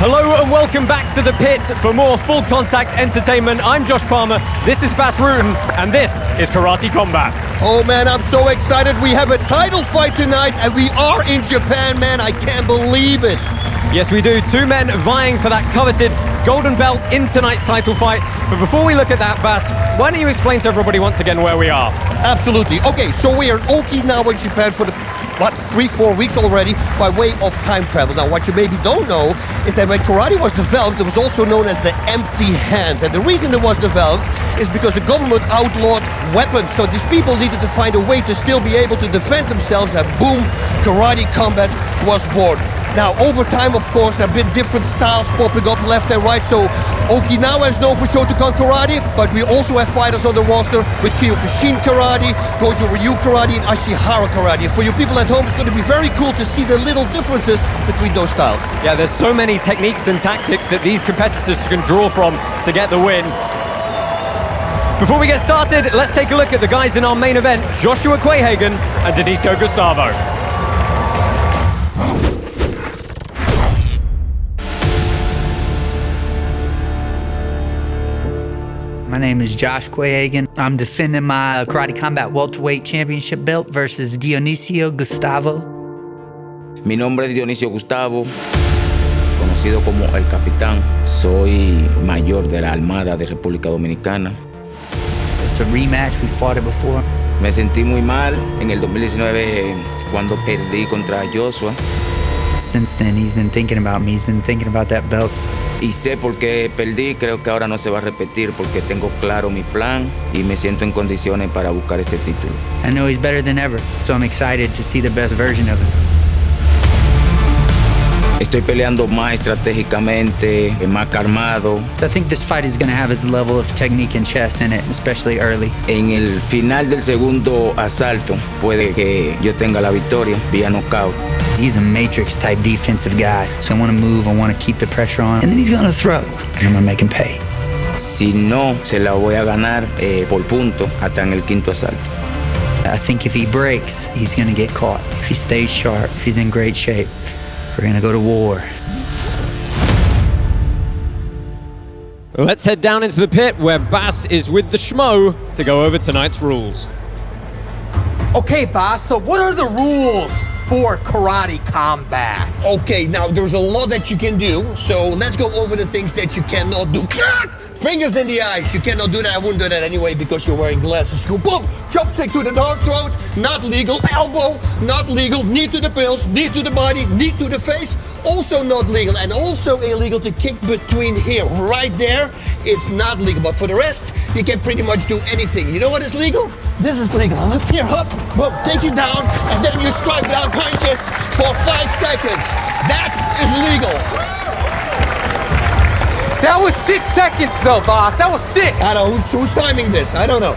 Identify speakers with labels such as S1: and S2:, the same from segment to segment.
S1: Hello and welcome back to the pit for more full contact entertainment. I'm Josh Palmer, this is Bas Rutten, and this is Karate Combat.
S2: Oh man, I'm so excited. We have a title fight tonight and we are in Japan, man. I can't believe it.
S1: Yes, we do. Two men vying for that coveted golden belt in tonight's title fight. But before we look at that, Bas, why don't you explain to everybody once again where we are?
S2: Absolutely. Okay, so we are in Okinawa, Japan for the 3-4 weeks already by way of time travel. Now, what you maybe don't know is that when karate was developed, it was also known as the empty hand. And the reason it was developed is because the government outlawed weapons. So these people needed to find a way to still be able to defend themselves, and boom, karate combat was born. Now, over time, of course, there have been different styles popping up left and right. So Okinawa is known for Shotokan karate, but we also have fighters on the roster with Kyokushin karate, Goju Ryu karate, and Ashihara karate. For you people at home, it's going to be very cool to see the little differences between those styles.
S1: Yeah, there's so many techniques and tactics that these competitors can draw from to get the win. Before we get started, let's take a look at the guys in our main event, Joshua Quayhagen and Dionicio Gustavo.
S3: My name is Josh Quayhagen. I'm defending my Karate Combat Welterweight Championship belt versus Dionicio Gustavo.
S4: Mi nombre es Dionicio Gustavo, conocido como El Capitán. Soy mayor de la Armada de República Dominicana.
S3: It's a rematch, we fought it before.
S4: Me sentí muy mal en el 2019 cuando perdí contra Joshua.
S3: Since then, he's been thinking about me. He's been thinking about that belt.
S4: Y sé por qué perdí, creo que ahora no se va a repetir porque tengo claro mi plan y me siento en condiciones para buscar este título.
S3: I know he's better than ever, so I'm excited to see the best version of him.
S4: Estoy peleando más estratégicamente, más calmado.
S3: I think this fight is going to have his level of technique and chess in it, especially early.
S4: En el final del segundo asalto puede que yo tenga la victoria vía knockout.
S3: He's a matrix-type defensive guy, so I want to move, I want to keep the pressure on, and then he's going to throw, and I'm going to make him pay.
S4: Si no, se la voy a ganar por punto hasta en el quinto asalto.
S3: I think if he breaks, he's going to get caught. If he stays sharp, if he's in great shape, we're going to go to war.
S1: Let's head down into the pit where Bas is with the Schmo to go over tonight's rules.
S5: Okay, Bas, so what are the rules for karate combat?
S2: Okay, now there's a lot that you can do, so let's go over the things that you cannot do. Fingers in the eyes, you cannot do that. I wouldn't do that anyway because you're wearing glasses. Go boom, chopstick to the dog throat, not legal. Elbow, not legal. Knee to the pills, knee to the body, knee to the face, also not legal. And also illegal to kick between here, right there. It's not legal, but for the rest, you can pretty much do anything. You know what is legal? This is legal. Look here, up, boom, take you down, and then you strike down punches for 5 seconds. That is legal.
S5: That was 6 seconds though, Bas. That was 6.
S2: I don't know who's timing this. I don't know.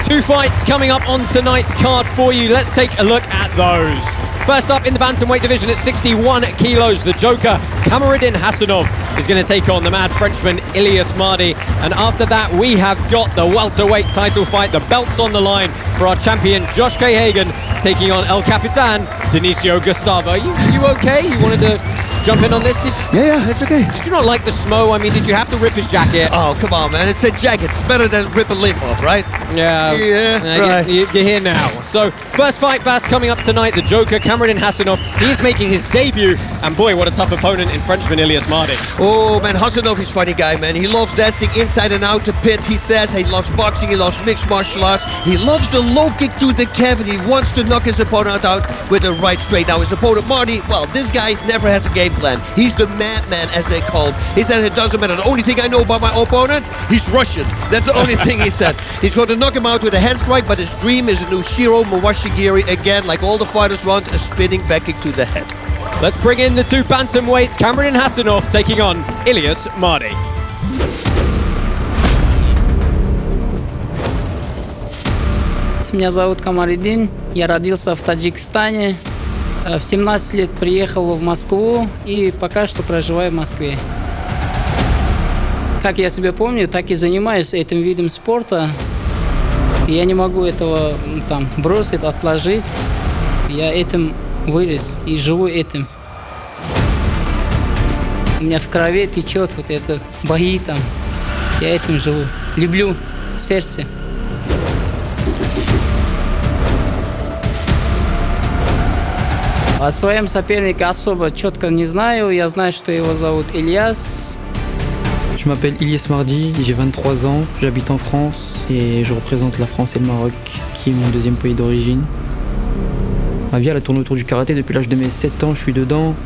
S1: Two fights coming up on tonight's card for you. Let's take a look at those. First up in the bantamweight division at 61 kilos, the Joker, Kamariddin Khasanov, is going to take on the mad Frenchman, Ilies Mardhi. And after that, we have got the welterweight title fight. The belt's on the line for our champion, Josh Quayhagen, taking on El Capitan, Dionicio Gustavo. Are you okay? You wanted to jump in on this?
S2: Yeah, it's okay.
S1: Did you not like the Smo? I mean, did you have to rip his jacket?
S2: Oh, come on, man. It's a jacket. It's better than rip a limb off, right?
S1: Yeah,
S2: right.
S1: You're here now. So, first fight, Bas, coming up tonight, the Joker, Kamariddin Khasanov. He is making his debut, and boy, what a tough opponent in Frenchman, Ilies Mardhi.
S2: Oh, man, Hasanov is a funny guy, man. He loves dancing inside and out the pit. He says he loves boxing, he loves mixed martial arts. He loves the low kick to the calf, and he wants to knock his opponent out with a right straight. Now, his opponent, Mardhi, well, this guy never has a game plan. He's the madman, as they call him. He said it doesn't matter. The only thing I know about my opponent, he's Russian. That's the only thing he said. He's going to knock him out with a hand strike, but his dream is a new Shiro Mawashigiri. Again, like all the fighters want, a spinning back kick to the head.
S1: Let's bring in the two bantamweights, Kamariddin Khasanov taking on Ilies Mardhi.
S6: Меня зовут Камариддин, я родился в Таджикистане, в 17 лет приехал в Москву и пока что проживаю в Москве. Как я себя помню, так и занимаюсь этим видом спорта. Я не могу этого бросить, отложить. Я этим вырос и живу этим. У меня в крови течет вот это бои там. Я этим живу. Люблю в сердце. О своем сопернике особо четко не знаю. Я знаю, что его зовут Ilias.
S7: Je m'appelle Ilies Mardhi, j'ai 23 ans, j'habite en France et je représente la France et le Maroc, qui est mon deuxième pays d'origine. Ma vie elle a tourné autour du karaté depuis l'âge de mes 7 ans, je suis dedans.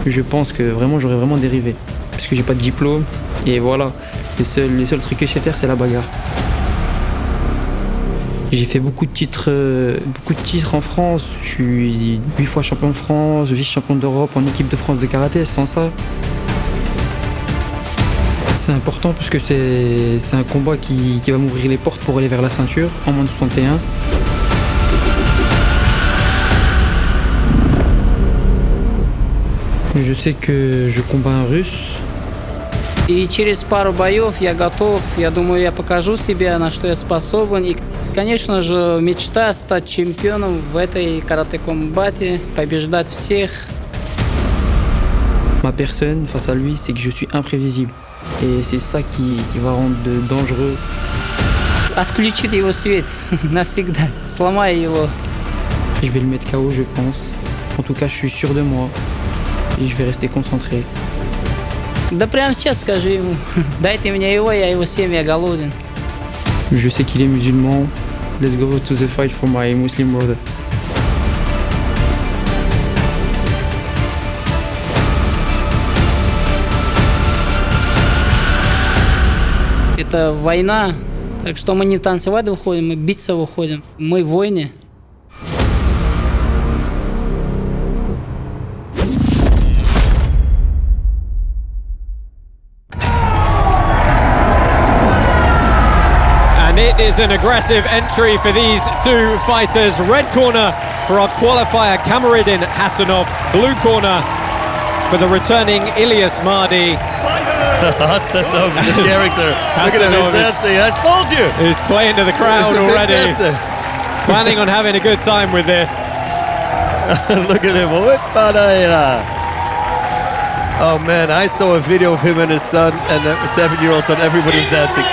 S7: Je pense que vraiment j'aurais vraiment dérivé, puisque j'ai pas de diplôme et voilà, les seuls trucs que je sais faire c'est la bagarre. J'ai fait beaucoup de titres en France. Je suis 8 fois champion de France, vice-champion d'Europe en équipe de France de karaté. Sans ça, c'est important puisque c'est un combat qui va m'ouvrir les portes pour aller vers la ceinture en moins de 61. Je sais que je combats un Russe.
S6: И через пару боев я готов. Я думаю, я покажу себя, на что я способен. И, конечно же, мечта стать чемпионом в этой карате-комбате, побеждать всех.
S7: Ma personne face à lui, c'est que je suis imprévisible. Et c'est ça qui va rendre dangereux.
S6: Отключит его свет навсегда. Сломай его.
S7: Je vais le mettre KO, je pense. En tout cas, je suis sûr de moi. Et je vais rester concentré.
S6: Да прямо сейчас скажи ему. Дайте мне его, я его съем, я голоден.
S7: Je sais qu'il est musulman. Let's go to the fight for my Muslim brother.
S6: Это война, так что мы не танцевать выходим, мы биться выходим. Мы в войне.
S1: And it is an aggressive entry for these two fighters. Red corner for our qualifier Kamariddin Khasanov. Blue corner for the returning Ilies Mardhi.
S2: Hasanov is the character. Look at him, he's dancing. I told you.
S1: He's playing to the crowd already. Planning on having a good time with this.
S2: Look at him. Oh man, I saw a video of him and his son and a 7-year-old son. Everybody's dancing.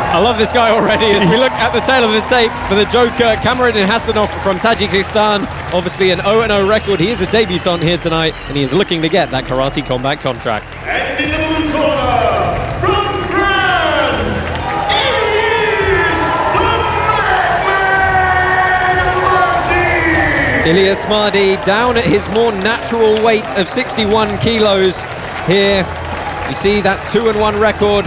S1: I love this guy already as we look at the tail of the tape for the Joker, Kamariddin Khasanov from Tajikistan. Obviously an 0-0 record. He is a debutant here tonight and he is looking to get that Karate Combat contract.
S8: And in the blue corner, from France, Ilies Mardhi!
S1: Ilies Mardhi down at his more natural weight of 61 kilos here. You see that 2-1 record.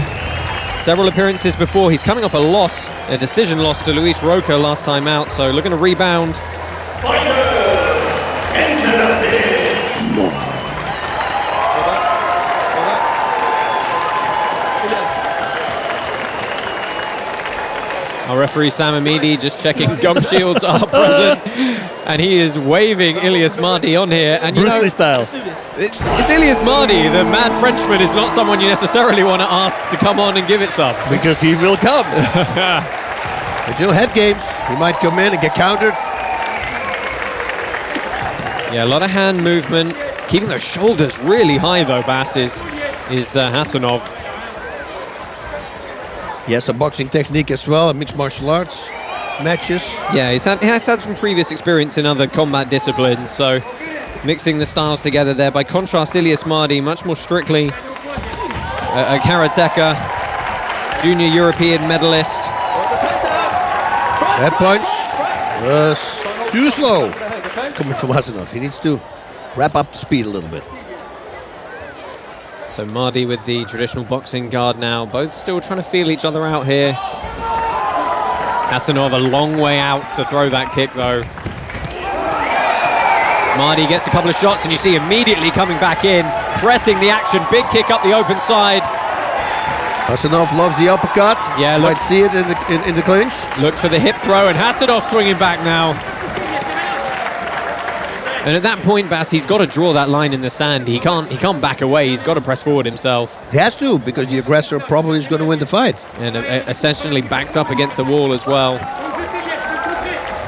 S1: Several appearances before. He's coming off a decision loss to Luis Roca last time out, so looking to rebound.
S8: Fighters, enter the pits!
S1: Our referee Sam Amidi just checking gum shields are present, and he is waving Ilies Mardhi on here. And
S2: Bruce Lee style.
S1: It's Ilies Mardhi. The mad Frenchman is not someone you necessarily want to ask to come on and give it some.
S2: Because he will come. But you know, head games. He might come in and get countered.
S1: Yeah, a lot of hand movement. Keeping those shoulders really high though, Bas, is Hasanov.
S2: He has a boxing technique as well, mixed martial arts matches.
S1: Yeah, he has had some previous experience in other combat disciplines, so mixing the styles together there. By contrast, Ilies Mardhi, much more strictly a karateka, junior European medalist.
S2: That punch was too slow coming from Hasanov. He needs to wrap up the speed a little bit.
S1: So Mardhi with the traditional boxing guard now, both still trying to feel each other out here. Hasanov a long way out to throw that kick though. Mardhi gets a couple of shots and you see immediately coming back in, pressing the action, big kick up the open side.
S2: Hasanov loves the uppercut.
S1: Yeah,
S2: look. Might see it in the clinch.
S1: Look for the hip throw and Hasanov swinging back now. And at that point, Bas, he's got to draw that line in the sand. He can't back away. He's got to press forward himself.
S2: He has to, because the aggressor probably is going to win the fight.
S1: And essentially backed up against the wall as well.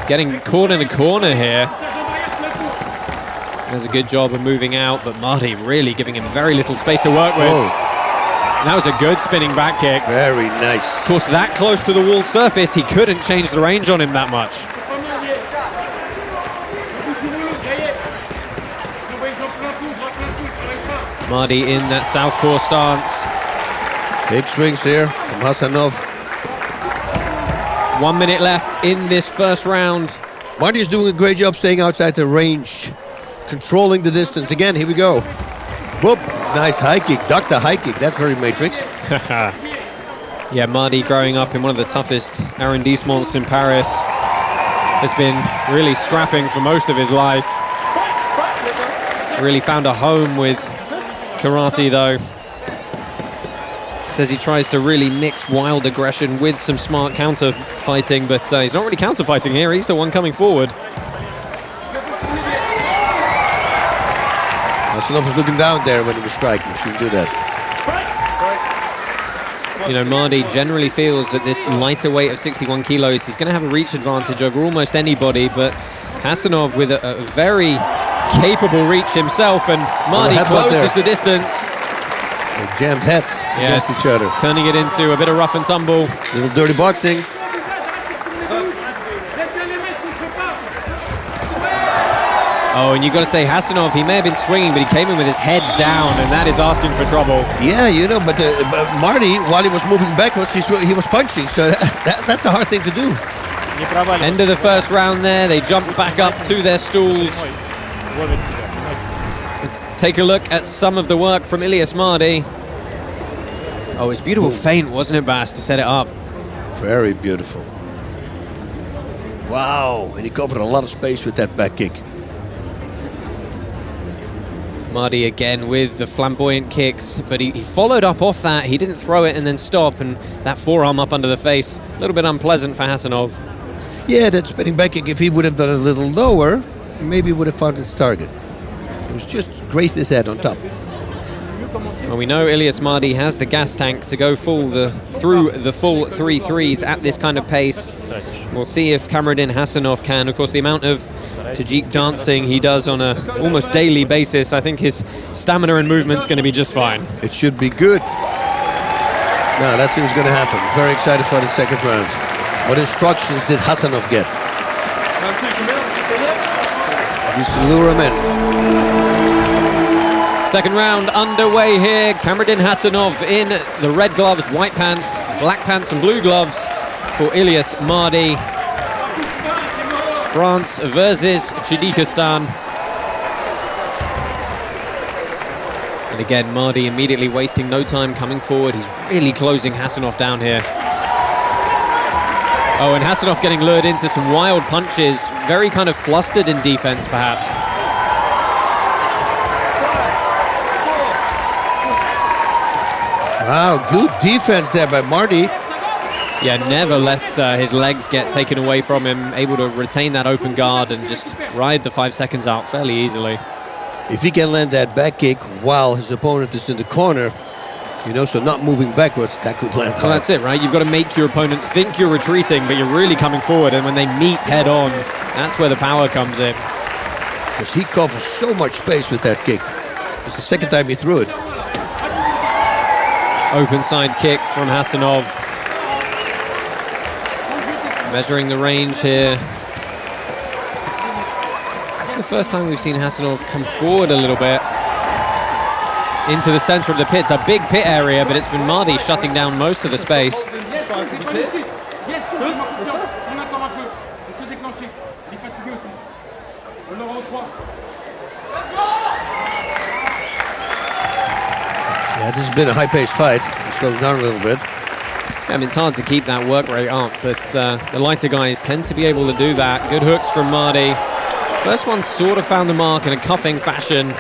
S1: Getting caught in a corner here. Does a good job of moving out, but Mardhi really giving him very little space to work with.
S2: Oh.
S1: That was a good spinning back kick.
S2: Very nice.
S1: Of course, that close to the wall surface, he couldn't change the range on him that much. Mardhi in that southpaw stance.
S2: Big swings here from Hasanov.
S1: 1 minute left in this first round.
S2: Mardhi is doing a great job staying outside the range, controlling the distance. Again, here we go. Whoop, nice high kick. Duck the high kick. That's very Matrix.
S1: Yeah, Mardhi growing up in one of the toughest arrondissements in Paris has been really scrapping for most of his life. Really found a home with karate though. Says he tries to really mix wild aggression with some smart counter fighting, but he's not really counter fighting here. He's the one coming forward.
S2: Hasanov was looking down there when he was striking. He shouldn't do that.
S1: You know, Mardhi generally feels at this lighter weight of 61 kilos, he's going to have a reach advantage over almost anybody, but Hasanov with a very capable reach himself, and Mardhi closes the distance.
S2: They jammed heads against each other.
S1: Turning it into a bit of rough and tumble.
S2: Little dirty boxing.
S1: Oh, and you've got to say, Hasanov, he may have been swinging, but he came in with his head down, and that is asking for trouble.
S2: Yeah, you know, but Mardhi, while he was moving backwards, he was punching, so that's a hard thing to do.
S1: End of the first round there, they jump back up to their stools. Let's take a look at some of the work from Ilies Mardhi. Oh, it's beautiful feint, wasn't it, Bas, to set it up?
S2: Very beautiful. Wow, and he covered a lot of space with that back kick.
S1: Mardhi again with the flamboyant kicks, but he followed up off that. He didn't throw it and then stop, and that forearm up under the face, a little bit unpleasant for Hasanov.
S2: Yeah, that spinning back kick, if he would have done it a little lower, maybe he would have found its target. It was just grazed his head on top.
S1: Well, we know Ilies Mardhi has the gas tank to go through the full 3 threes at this kind of pace. We'll see if Kamariddin Khasanov can. Of course, the amount of Tajik dancing he does on a almost daily basis, I think his stamina and movement's going to be just fine.
S2: It should be good. Now, let's see what's going to happen. Very excited for the second round. What instructions did Hasanov get? Just lure him in.
S1: Second round underway here. Kamariddin Khasanov in the red gloves, white pants, black pants and blue gloves for Ilies Mardhi. France versus Tajikistan. And again, Mardhi immediately wasting no time coming forward. He's really closing Hasanov down here. Oh, and Hasanov getting lured into some wild punches. Very kind of flustered in defense, perhaps.
S2: Wow, good defense there by Mardhi.
S1: Yeah, never lets his legs get taken away from him. Able to retain that open guard and just ride the 5 seconds out fairly easily.
S2: If he can land that back kick while his opponent is in the corner, you know, so not moving backwards, that could land hard.
S1: Well, that's it, right? You've got to make your opponent think you're retreating, but you're really coming forward, and when they meet head on, that's where the power comes in.
S2: Because he covers so much space with that kick. It's the second time he threw it.
S1: Open side kick from Hasanov. Measuring the range here. It's the first time we've seen Hasanov come forward a little bit into the center of the pit. It's a big pit area, but it's been Mardhi shutting down most of the space.
S2: Yeah, this has been a high-paced fight. He slowed down a little bit.
S1: I mean, it's hard to keep that work rate up, but the lighter guys tend to be able to do that. Good hooks from Mardhi. First one sort of found the mark in a cuffing fashion.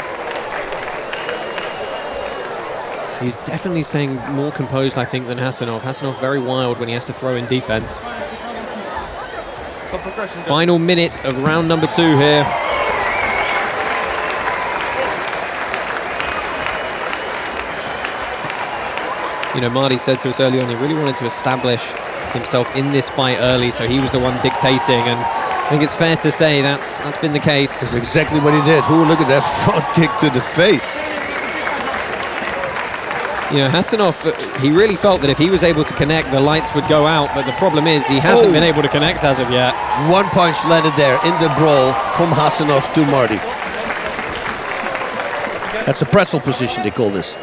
S1: He's definitely staying more composed, I think, than Hasanov. Hasanov very wild when he has to throw in defense. Final minute of round number 2 here. You know, Mardhi said to us early on, he really wanted to establish himself in this fight early, so he was the one dictating, and I think it's fair to say that's been the case.
S2: That's exactly what he did. Look at that front kick to the face.
S1: You know, Hasanov, he really felt that if he was able to connect, the lights would go out, but the problem is he hasn't been able to connect as of yet.
S2: One punch landed there in the brawl from Hasanov to Mardhi. That's a pretzel position, they call this.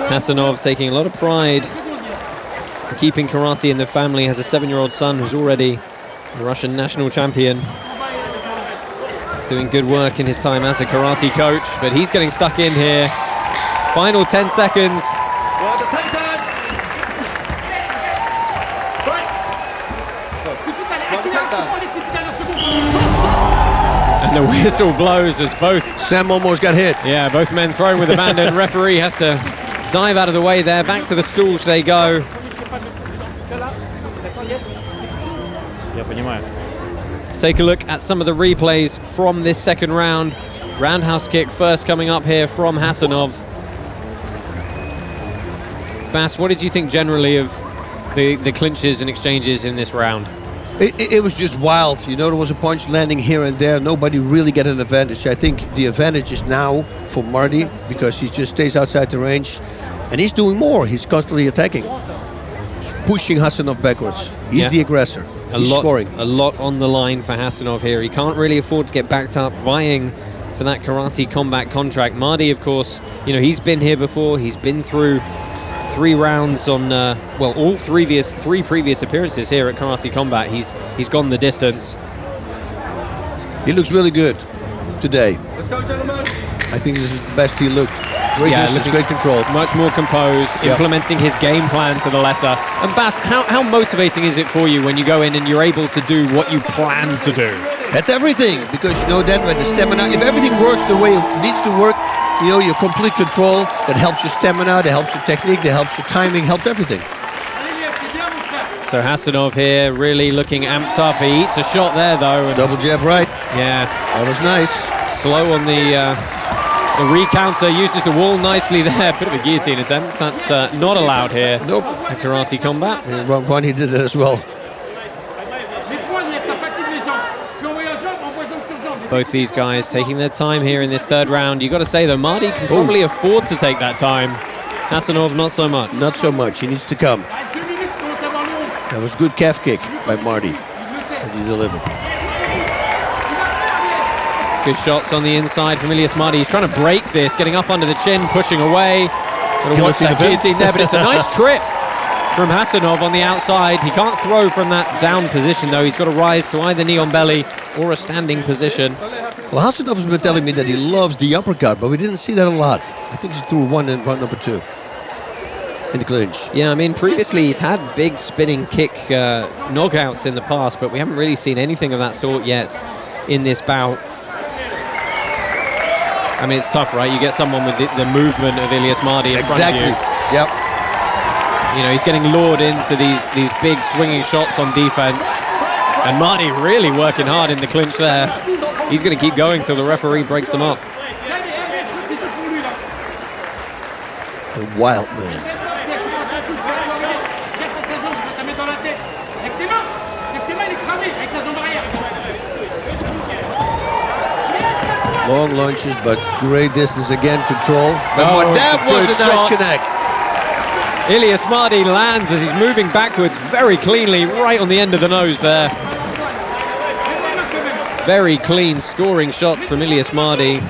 S1: Hasanov taking a lot of pride in keeping karate in the family, has a 7-year-old son who's already a Russian national champion. Doing good work in his time as a karate coach, but he's getting stuck in here. Final 10 seconds. And the whistle blows as both...
S2: Sam almost got hit.
S1: Yeah, both men thrown with abandon. Referee has to dive out of the way there. Back to the stools they go. Let's take a look at some of the replays from this second round. Roundhouse kick first coming up here from Hasanov. Bas, what did you think generally of the clinches and exchanges in this round?
S2: It was just wild. You know, there was a punch landing here and there. Nobody really got an advantage. I think the advantage is now for Mardhi because he just stays outside the range. And he's doing more. He's constantly attacking. He's pushing Hasanov backwards. He's the aggressor. He's scoring.
S1: A lot on the line for Hasanov here. He can't really afford to get backed up, vying for that karate combat contract. Mardhi, of course, you know, he's been here before. He's been through 3 rounds on, well, all three previous appearances here at Karate Combat. He's gone the distance.
S2: He looks really good today. Let's go, gentlemen. I think this is the best he looked. Great distance, great control.
S1: Much more composed, implementing his game plan to the letter. And Bas, how motivating is it for you when you go in and you're able to do what you plan to do?
S2: That's everything, because you know then when the stamina, if everything works the way it needs to work, you know, your complete control, that helps your stamina, that helps your technique, that helps your timing, helps everything.
S1: So Hasanov here really looking amped up. He eats a shot there though. And
S2: double jab right.
S1: Yeah.
S2: That was nice.
S1: Slow on the recounter, uses the wall nicely there. Bit of a guillotine attempt. That's not allowed here.
S2: Nope.
S1: At Karate Combat.
S2: In round 1 he did that as well.
S1: Both these guys taking their time here in this third round. You got to say though, Mardhi can probably afford to take that time. Hasanov, not so much.
S2: Not so much. He needs to come. That was good calf kick by Mardhi. And he delivered.
S1: Good shots on the inside from Ilies Mardhi. He's trying to break this, getting up under the chin, pushing away. Got to watch that guillotine there, but it's a nice trip from Hasanov on the outside. He can't throw from that down position though. He's got to rise to either knee on belly or a standing position.
S2: Well, Hasanov has been telling me that he loves the uppercut, but we didn't see that a lot. I think he threw one in round number 2 in the clinch.
S1: Yeah, I mean, previously he's had big spinning kick knockouts in the past, but we haven't really seen anything of that sort yet in this bout. I mean, it's tough, right? You get someone with the movement of Ilies Mardhi in front of you.
S2: Yep.
S1: You know, he's getting lured into these big swinging shots on defense. And Mardhi really working hard in the clinch there. He's going to keep going till the referee breaks them up.
S2: The wild man. Long lunges, but great distance again, control. But that was a nice connect.
S1: Ilies Mardhi lands as he's moving backwards very cleanly, right on the end of the nose there. Very clean scoring shots from Ilies Mardhi.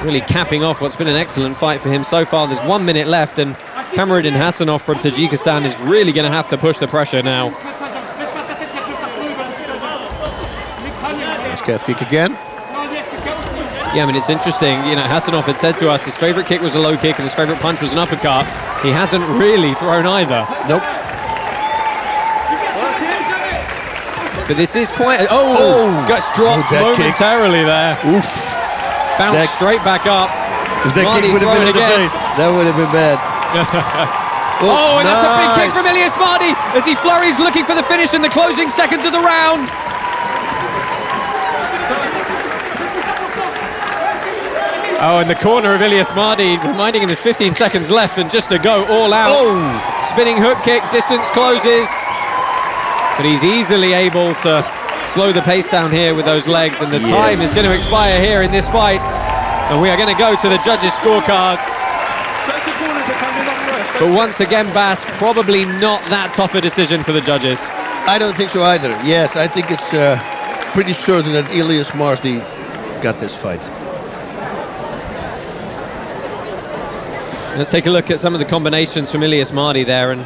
S1: Really capping off what's been an excellent fight for him so far. There's 1 minute left and Kamariddin Khasanov from Tajikistan is really going to have to push the pressure now.
S2: Nice calf kick again.
S1: Yeah, I mean, it's interesting. You know, Hasanov had said to us his favorite kick was a low kick and his favorite punch was an uppercut. He hasn't really thrown either.
S2: Nope.
S1: But this is quite... Gets dropped momentarily there.
S2: Oof.
S1: Bounced straight back up.
S2: If that kick would have been in the face, that would have been bad.
S1: And that's a big kick from Ilies Mardhi as he flurries, looking for the finish in the closing seconds of the round. Oh, in the corner of Ilies Mardhi, reminding him there's 15 seconds left and just to go all out.
S2: Oh!
S1: Spinning hook kick, distance closes. But he's easily able to slow the pace down here with those legs, and the time is going to expire here in this fight. And we are going to go to the judges' scorecard. But once again, Bas, probably not that tough a decision for the judges.
S2: I don't think so either. Yes, I think it's pretty certain that Ilies Mardhi got this fight.
S1: Let's take a look at some of the combinations from Ilies Mardhi there, and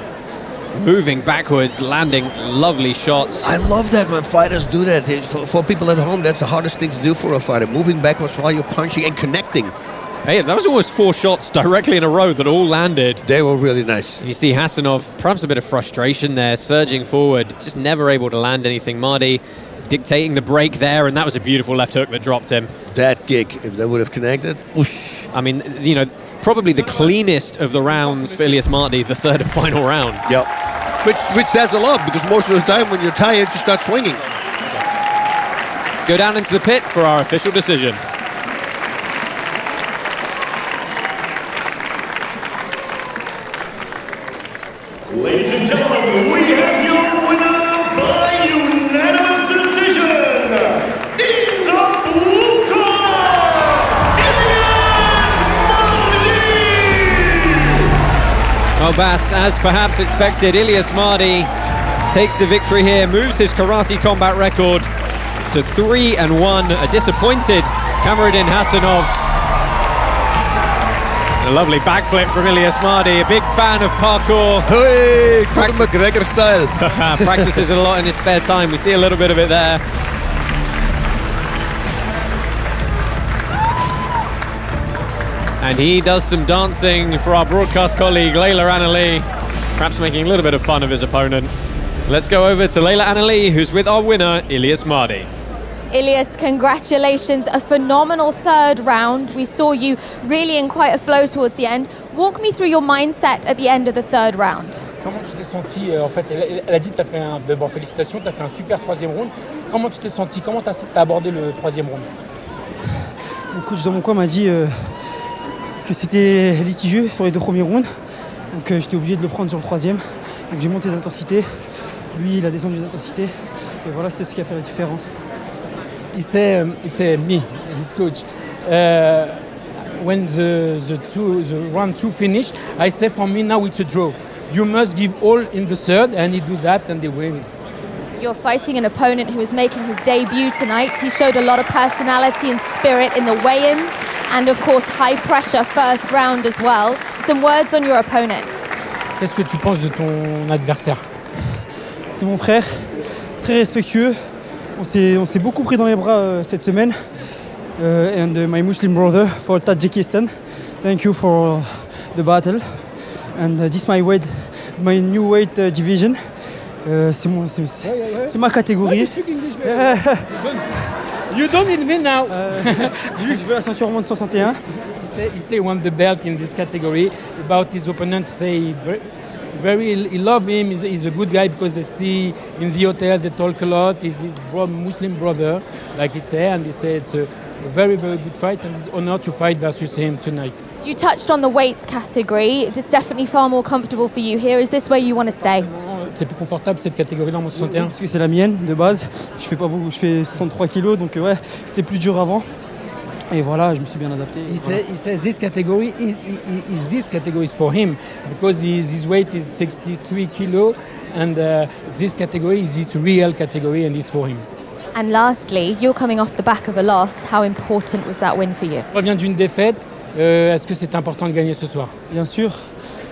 S1: moving backwards, landing lovely shots.
S2: I love that when fighters do that. For people at home, that's the hardest thing to do for a fighter. Moving backwards while you're punching and connecting.
S1: Hey, that was almost 4 shots directly in a row that all landed.
S2: They were really nice.
S1: You see Hasanov, perhaps a bit of frustration there, surging forward, just never able to land anything. Mardhi dictating the break there, and that was a beautiful left hook that dropped him.
S2: That kick, if they would have connected, whoosh.
S1: I mean, you know, probably the cleanest of the rounds for Ilies Mardhi, the third and final round.
S2: Yep. Which says a lot, because most of the time when you're tired, you start swinging.
S1: Let's go down into the pit for our official decision.
S8: Ladies and gentlemen, we have your winner by unanimous decision. In the blue corner, Ilies Mardhi!
S1: Well, Bas, as perhaps expected, Ilies Mardhi takes the victory here, moves his karate combat record to 3-1. A disappointed Kamariddin Khasanov. A lovely backflip from Ilies Mardhi, a big fan of parkour.
S2: Hey, Conor McGregor style.
S1: Practices it a lot in his spare time. We see a little bit of it there. And he does some dancing for our broadcast colleague, Layla Anali, perhaps making a little bit of fun of his opponent. Let's go over to Layla Anali, who's with our winner, Ilies Mardhi.
S9: Ilies, congratulations. A phenomenal third round. We saw you really in quite a flow towards the end. Walk me through your mindset at the end of the third round.
S10: Comment tu t'es senti en fait, elle a dit que tu as fait d'abord félicitations, tu as fait un super troisième round. Comment tu t'es senti? Comment tu as abordé le troisième round?
S7: Mon coach dans mon coin m'a dit que c'était litigieux sur les 2 premiers rounds. Donc j'étais obligé de le prendre sur le troisième. Donc j'ai monté d'intensité. Lui, il a descendu d'intensité. Et voilà, c'est ce qui a fait la différence.
S10: He said me, his coach. When the round 2 finished, I said for me now it's a draw. You must give all in the third, and he do that and they win.
S9: You're fighting an opponent who is making his debut tonight. He showed a lot of personality and spirit in the weigh-ins, and of course high pressure first round as well. Some words on your opponent.
S10: Qu'est-ce que tu penses de ton adversaire?
S7: C'est mon frère, très respectueux. On s'est beaucoup pris dans les bras cette semaine. And my Muslim brother for Tajikistan. Thank you for the battle. And this is my new weight division. C'est ma catégorie.
S10: You don't need me now.
S7: J'ai vu que je veux la ceinture moins de 61.
S10: He say he won the belt in this category. About his opponent, say he love him. He's a good guy because they see in the hotel they talk a lot. He's his Muslim brother, like he said, and he said it's a very, very good fight, and he's honored to fight versus him tonight.
S9: You touched on the weights category. This is definitely far more comfortable for you here. Is this where you want to stay?
S10: C'est plus confortable cette catégorie-là, en 61.
S7: Parce que c'est la mienne de base. Je fais pas beaucoup, je fais 63 kilos, donc ouais, c'était plus dur avant. Et voilà, je me suis bien adapté.
S10: He says this category is for him because his weight is 63 kilo, and this category is his real category, and it's for him.
S9: And lastly, you're coming off the back of a loss. How important was that win for you?
S10: Je reviens d'une défaite. Est-ce que c'est important de gagner ce soir?
S7: Bien sûr.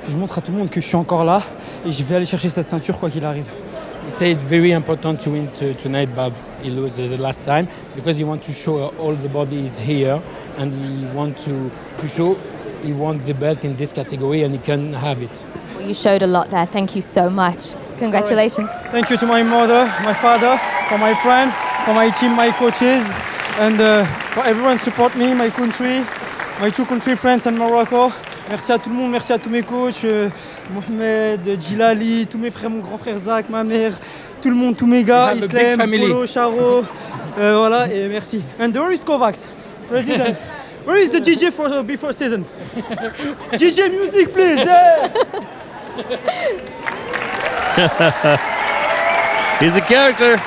S7: Je montre à tout le monde que je suis encore là et je vais aller chercher cette ceinture quoi qu'il arrive.
S10: He said it's very important to win tonight, but he lost the last time because he wants to show all the body is here, and he wants to show he wants the belt in this category and he can have it.
S9: Well, you showed a lot there. Thank you so much. Congratulations.
S7: Thank you to my mother, my father, for my friend, for my team, my coaches, and for everyone support me, my country, my 2 country friends in Morocco. Merci à tout le monde, merci à tous mes coachs, Mohamed, Djilali, tous mes frères, mon grand frère Zach, ma mère, tout le monde, tous mes gars, Islam, Polo, Charo, voilà, et merci. And there is Kovacs, President.
S11: Where is the DJ for before season? DJ music, please. Yeah.
S2: He's a character.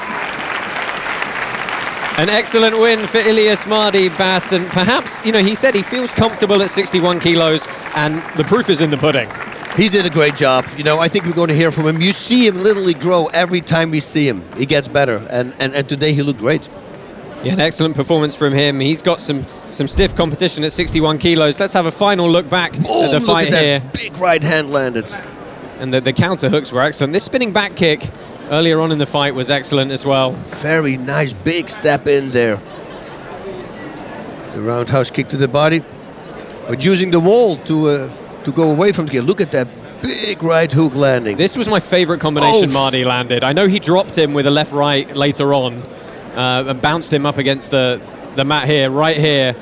S1: An excellent win for Ilies Mardhi, Bas, and perhaps, he said he feels comfortable at 61 kilos, and the proof is in the pudding.
S2: He did a great job. I think we're going to hear from him. You see him literally grow every time we see him. He gets better, and today he looked great.
S1: Yeah, an excellent performance from him. He's got some stiff competition at 61 kilos. Let's have a final look back at the fight
S2: look at
S1: here.
S2: That big right hand landed.
S1: And the counter hooks were excellent. This spinning back kick earlier on in the fight was excellent as well.
S2: Very nice big step in there. The roundhouse kick to the body, but using the wall to go away from the kick. Look at that big right hook landing.
S1: This was my favorite combination Mardhi landed. I know he dropped him with a left-right later on and bounced him up against the mat here, right here.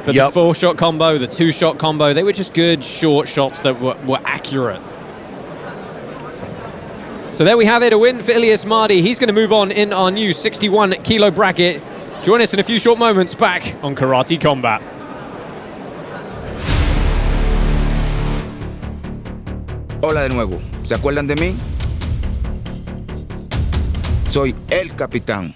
S1: But the 4-shot combo, the 2-shot combo, they were just good short shots that were accurate. So there we have it, a win for Ilies Mardhi. He's going to move on in our new 61-kilo bracket. Join us in a few short moments back on Karate Combat.
S4: Hola de nuevo, ¿se acuerdan de mí? Soy el capitán.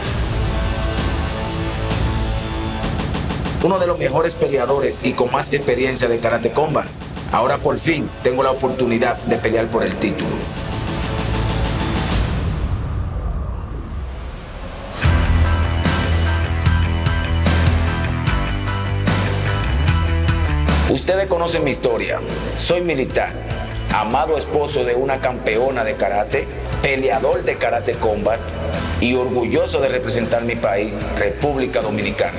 S4: Uno de los mejores peleadores y con más experiencia de Karate Combat. Ahora por fin tengo la oportunidad de pelear por el título. Ustedes conocen mi historia. Soy militar, amado esposo de una campeona de karate, peleador de Karate Combat y orgulloso de representar mi país, República Dominicana.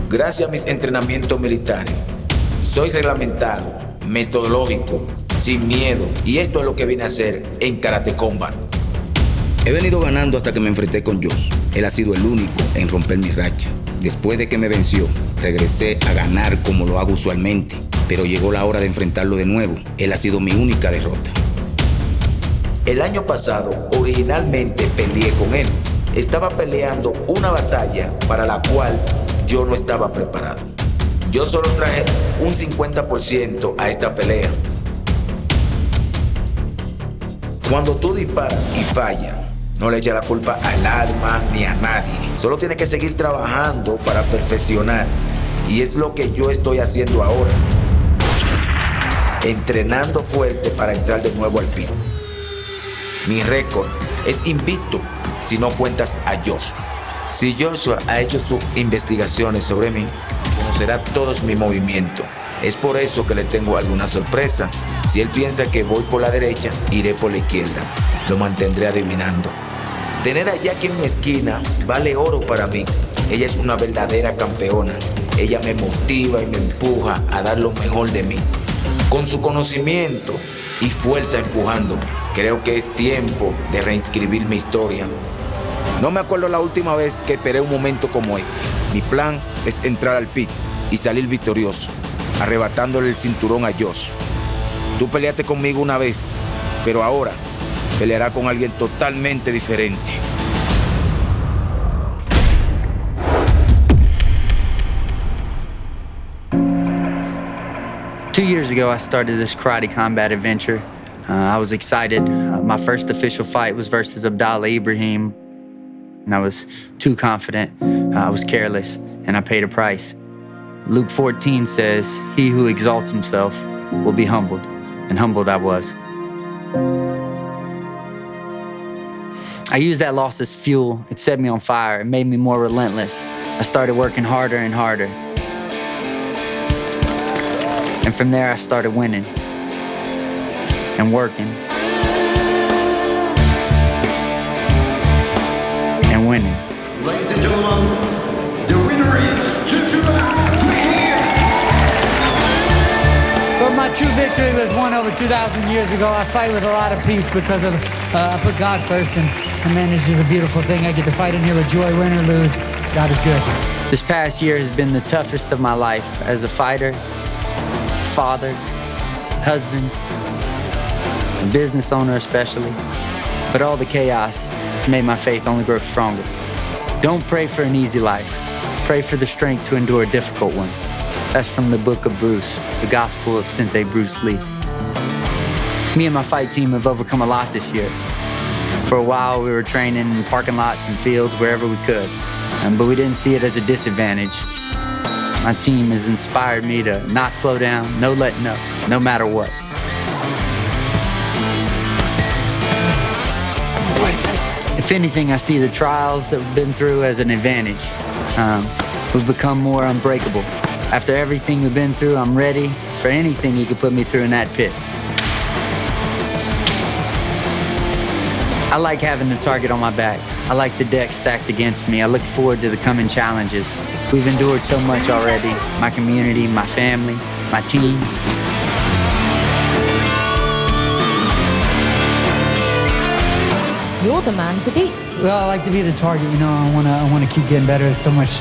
S4: Gracias a mis entrenamientos militares, soy reglamentado, metodológico, sin miedo, y esto es lo que vine a hacer en Karate Combat. He venido ganando hasta que me enfrenté con Josh. Él ha sido el único en romper mi racha. Después de que me venció, regresé a ganar como lo hago usualmente, pero llegó la hora de enfrentarlo de nuevo. Él ha sido mi única derrota. El año pasado, originalmente peleé con él. Estaba peleando una batalla para la cual yo no estaba preparado. Yo solo traje un 50% a esta pelea. Cuando tú disparas y fallas, no le eches la culpa al arma ni a nadie. Solo tienes que seguir trabajando para perfeccionar. Y es lo que yo estoy haciendo ahora. Entrenando fuerte para entrar de nuevo al pit. Mi récord es invicto si no cuentas a Josh. Si Joshua ha hecho sus investigaciones sobre mí, conocerá todos mis movimientos. Es por eso que le tengo alguna sorpresa. Si él piensa que voy por la derecha, iré por la izquierda. Lo mantendré adivinando. Tener a Jackie en mi esquina vale oro para mí. Ella es una verdadera campeona. Ella me motiva y me empuja a dar lo mejor de mí. Con su conocimiento y fuerza empujándome, creo que es tiempo de reinscribir mi historia. No me acuerdo la última vez que esperé un momento como este. Mi plan es entrar al pit y salir victorioso, arrebatándole el cinturón a Josh. Tú peleaste conmigo una vez, pero ahora peleará con alguien totalmente diferente.
S3: Two years ago, I started this karate combat adventure. I was excited. My first official fight was versus Abdallah Ibrahim. And I was too confident. I was careless, and I paid a price. Luke 14 says, "He who exalts himself will be humbled." And humbled I was. I used that loss as fuel. It set me on fire. It made me more relentless. I started working harder and harder. And from there, I started winning and working and winning.
S8: Ladies and gentlemen, the winner is Joshua Quayhagen.
S12: But my true victory was won over 2,000 years ago. I fight with a lot of peace because of I put God first, and man, it's just a beautiful thing. I get to fight in here with joy, win or lose. God is good.
S3: This past year has been the toughest of my life as a fighter, father, husband, a business owner especially. But all the chaos has made my faith only grow stronger. Don't pray for an easy life. Pray for the strength to endure a difficult one. That's from the book of Bruce, the gospel of Sensei Bruce Lee. Me and my fight team have overcome a lot this year. For a while, we were training in parking lots and fields wherever we could, but we didn't see it as a disadvantage. My team has inspired me to not slow down, no letting up, no matter what. If anything, I see the trials that we've been through as an advantage. We've become more unbreakable. After everything we've been through, I'm ready for anything he could put me through in that pit. I like having the target on my back. I like the deck stacked against me. I look forward to the coming challenges. We've endured so much already. My community, my family, my team.
S9: You're the man to beat.
S12: Well, I like to be the target. You know, I want to keep getting better. There's so much.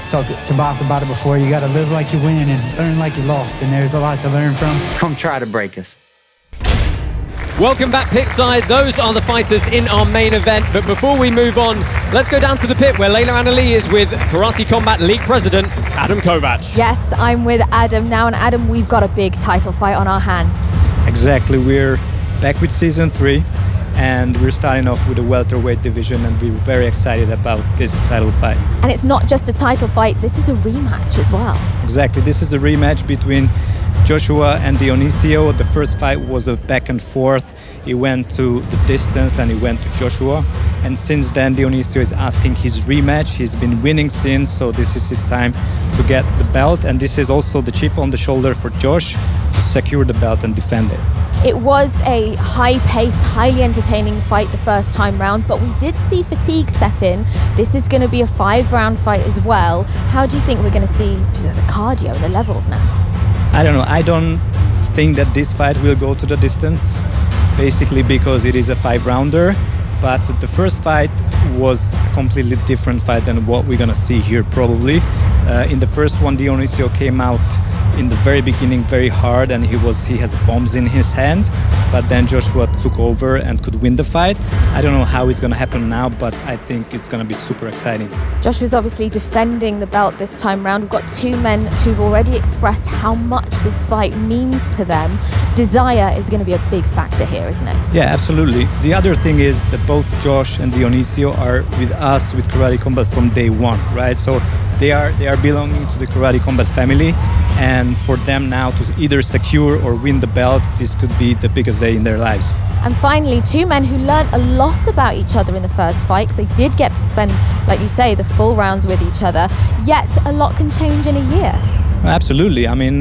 S12: Talk to Boss about it before. You got to live like you win and learn like you lost. And there's a lot to learn from.
S3: Come try to break us.
S1: Welcome back Pitside. Those are the fighters in our main event. But before we move on, let's go down to the pit where Layla Anali is with Karate Combat League President Adam Kovac.
S9: Yes, I'm with Adam now. And Adam, we've got a big title fight on our hands.
S13: Exactly. We're back with season 3. And we're starting off with the welterweight division, and we're very excited about this title fight.
S9: And it's not just a title fight, this is a rematch as well.
S13: Exactly, this is a rematch between Joshua and Dionicio. The first fight was a back and forth. He went to the distance and he went to Joshua. And since then, Dionicio is asking his rematch. He's been winning since, so this is his time to get the belt. And this is also the chip on the shoulder for Josh to secure the belt and defend it.
S9: It was a high-paced, highly entertaining fight the first time round, but we did see fatigue set in. This is going to be a 5-round fight as well. How do you think we're going to see the cardio, the levels now?
S13: I don't know. I don't think that this fight will go to the distance, basically because it is a 5-rounder. But the first fight was a completely different fight than what we're going to see here probably. In the first one, Dionicio came out in the very beginning very hard, and he has bombs in his hands, but then Joshua took over and could win the fight. I don't know how it's going to happen now, but I think it's going to be super exciting.
S9: Joshua's obviously defending the belt this time round. We've got 2 men who've already expressed how much this fight means to them. Desire is going to be a big factor here, isn't it?
S13: Yeah, absolutely. The other thing is that both Josh and Dionicio are with us with Karate Combat from day one, right? So they are belonging to the Karate Combat family, and for them now to either secure or win the belt, this could be the biggest day in their lives.
S9: And finally, 2 men who learned a lot about each other in the first fight, because they did get to spend, like you say, the full rounds with each other, yet a lot can change in a year.
S13: Absolutely. I mean,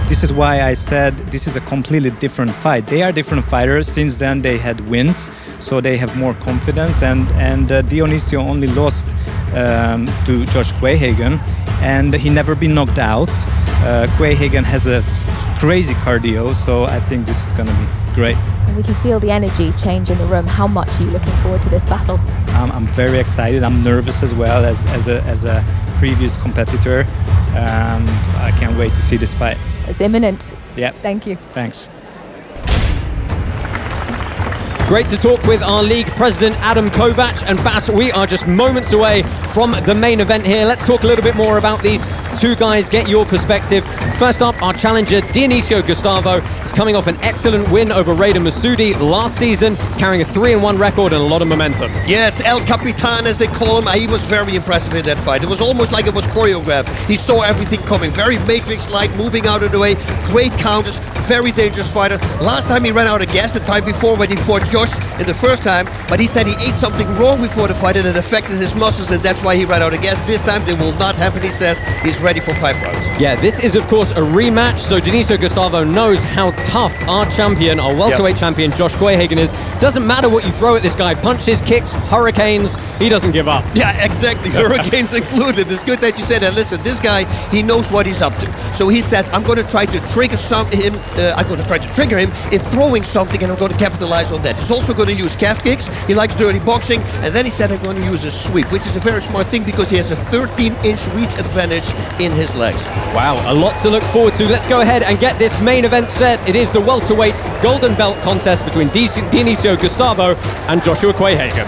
S13: this is why I said this is a completely different fight. They are different fighters. Since then, they had wins, so they have more confidence. And Dionicio only lost to Josh Quayhagen, and he never been knocked out. Quayhagen has a crazy cardio, so I think this is going to be great.
S9: And we can feel the energy change in the room. How much are you looking forward to this battle?
S13: I'm very excited. I'm nervous as well as a previous competitor. I can't wait to see this fight.
S9: It's imminent.
S13: Yeah.
S9: Thank you.
S13: Thanks.
S1: Great to talk with our league president, Adam Kovac. And Bas, we are just moments away from the main event here. Let's talk a little bit more about these 2 guys, get your perspective. First up, our challenger, Dionicio Gustavo, is coming off an excellent win over Raider Masudi last season, carrying a 3-1 record and a lot of momentum.
S2: Yes, El Capitan, as they call him, he was very impressive in that fight. It was almost like it was choreographed. He saw everything coming, very Matrix-like, moving out of the way, great counters, very dangerous fighter. Last time he ran out of gas, the time before when he fought Josh in the first time, but he said he ate something wrong before the fight and it affected his muscles, and that's why he ran out of gas. This time, it will not happen, he says. He's ready for 5 rounds.
S1: Yeah, this is, of course, a rematch, so Dionicio Gustavo knows how tough our champion, our welterweight champion, Josh Quayhagen is. Doesn't matter what you throw at this guy, punches, kicks, hurricanes, he doesn't give up.
S2: Yeah, exactly, hurricanes included. It's good that you said that. Listen, this guy, he knows what he's up to. So he says, I'm going to try to trigger him in throwing something, and I'm going to capitalize on that. he's also going to use calf kicks. He likes dirty boxing. And then he said I'm going to use a sweep, which is a very smart thing because he has a 13-inch reach advantage in his legs.
S1: Wow, a lot to look forward to. Let's go ahead and get this main event set. It is the welterweight golden belt contest between Dionicio Gustavo and Joshua Quayhagen.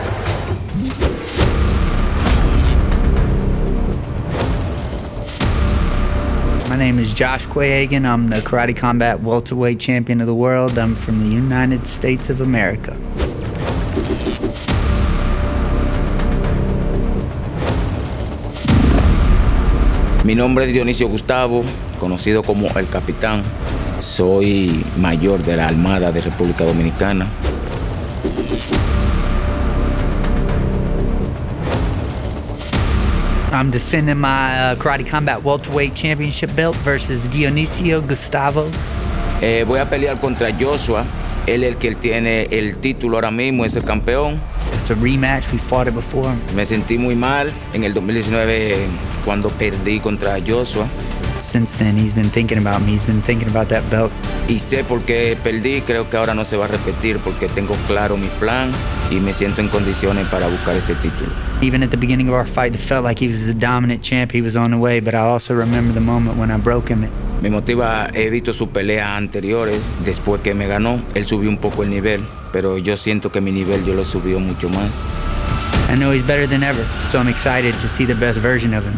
S3: My name is Josh Quayhagen. I'm the Karate Combat Welterweight Champion of the world. I'm from the United States of America.
S4: Mi nombre es Dionicio Gustavo, conocido como El Capitán. Soy mayor de la Armada de República Dominicana.
S3: I'm defending my Karate Combat Welterweight Championship belt versus Dionicio Gustavo.
S4: Voy a pelear contra Joshua. Él es el que tiene el título ahora mismo, es el campeón.
S3: It's a rematch, we fought it before.
S4: Me sentí muy mal en el 2019 cuando perdí contra Joshua.
S3: Since then, he's been thinking about me. He's been thinking about that belt.
S4: Y sé por qué perdí, creo que ahora no se va a repetir porque tengo claro mi plan y me siento en condiciones para buscar este título.
S3: Even at the beginning of our fight, it felt like he was the dominant champ. He was on the way, but I also remember the moment when I broke him.
S4: Me motiva, he visto sus peleas anteriores, después que me ganó, él subió un poco el nivel, pero yo siento que mi nivel yo lo subió mucho más.
S3: I know he's better than ever, so I'm excited to see the best version of him.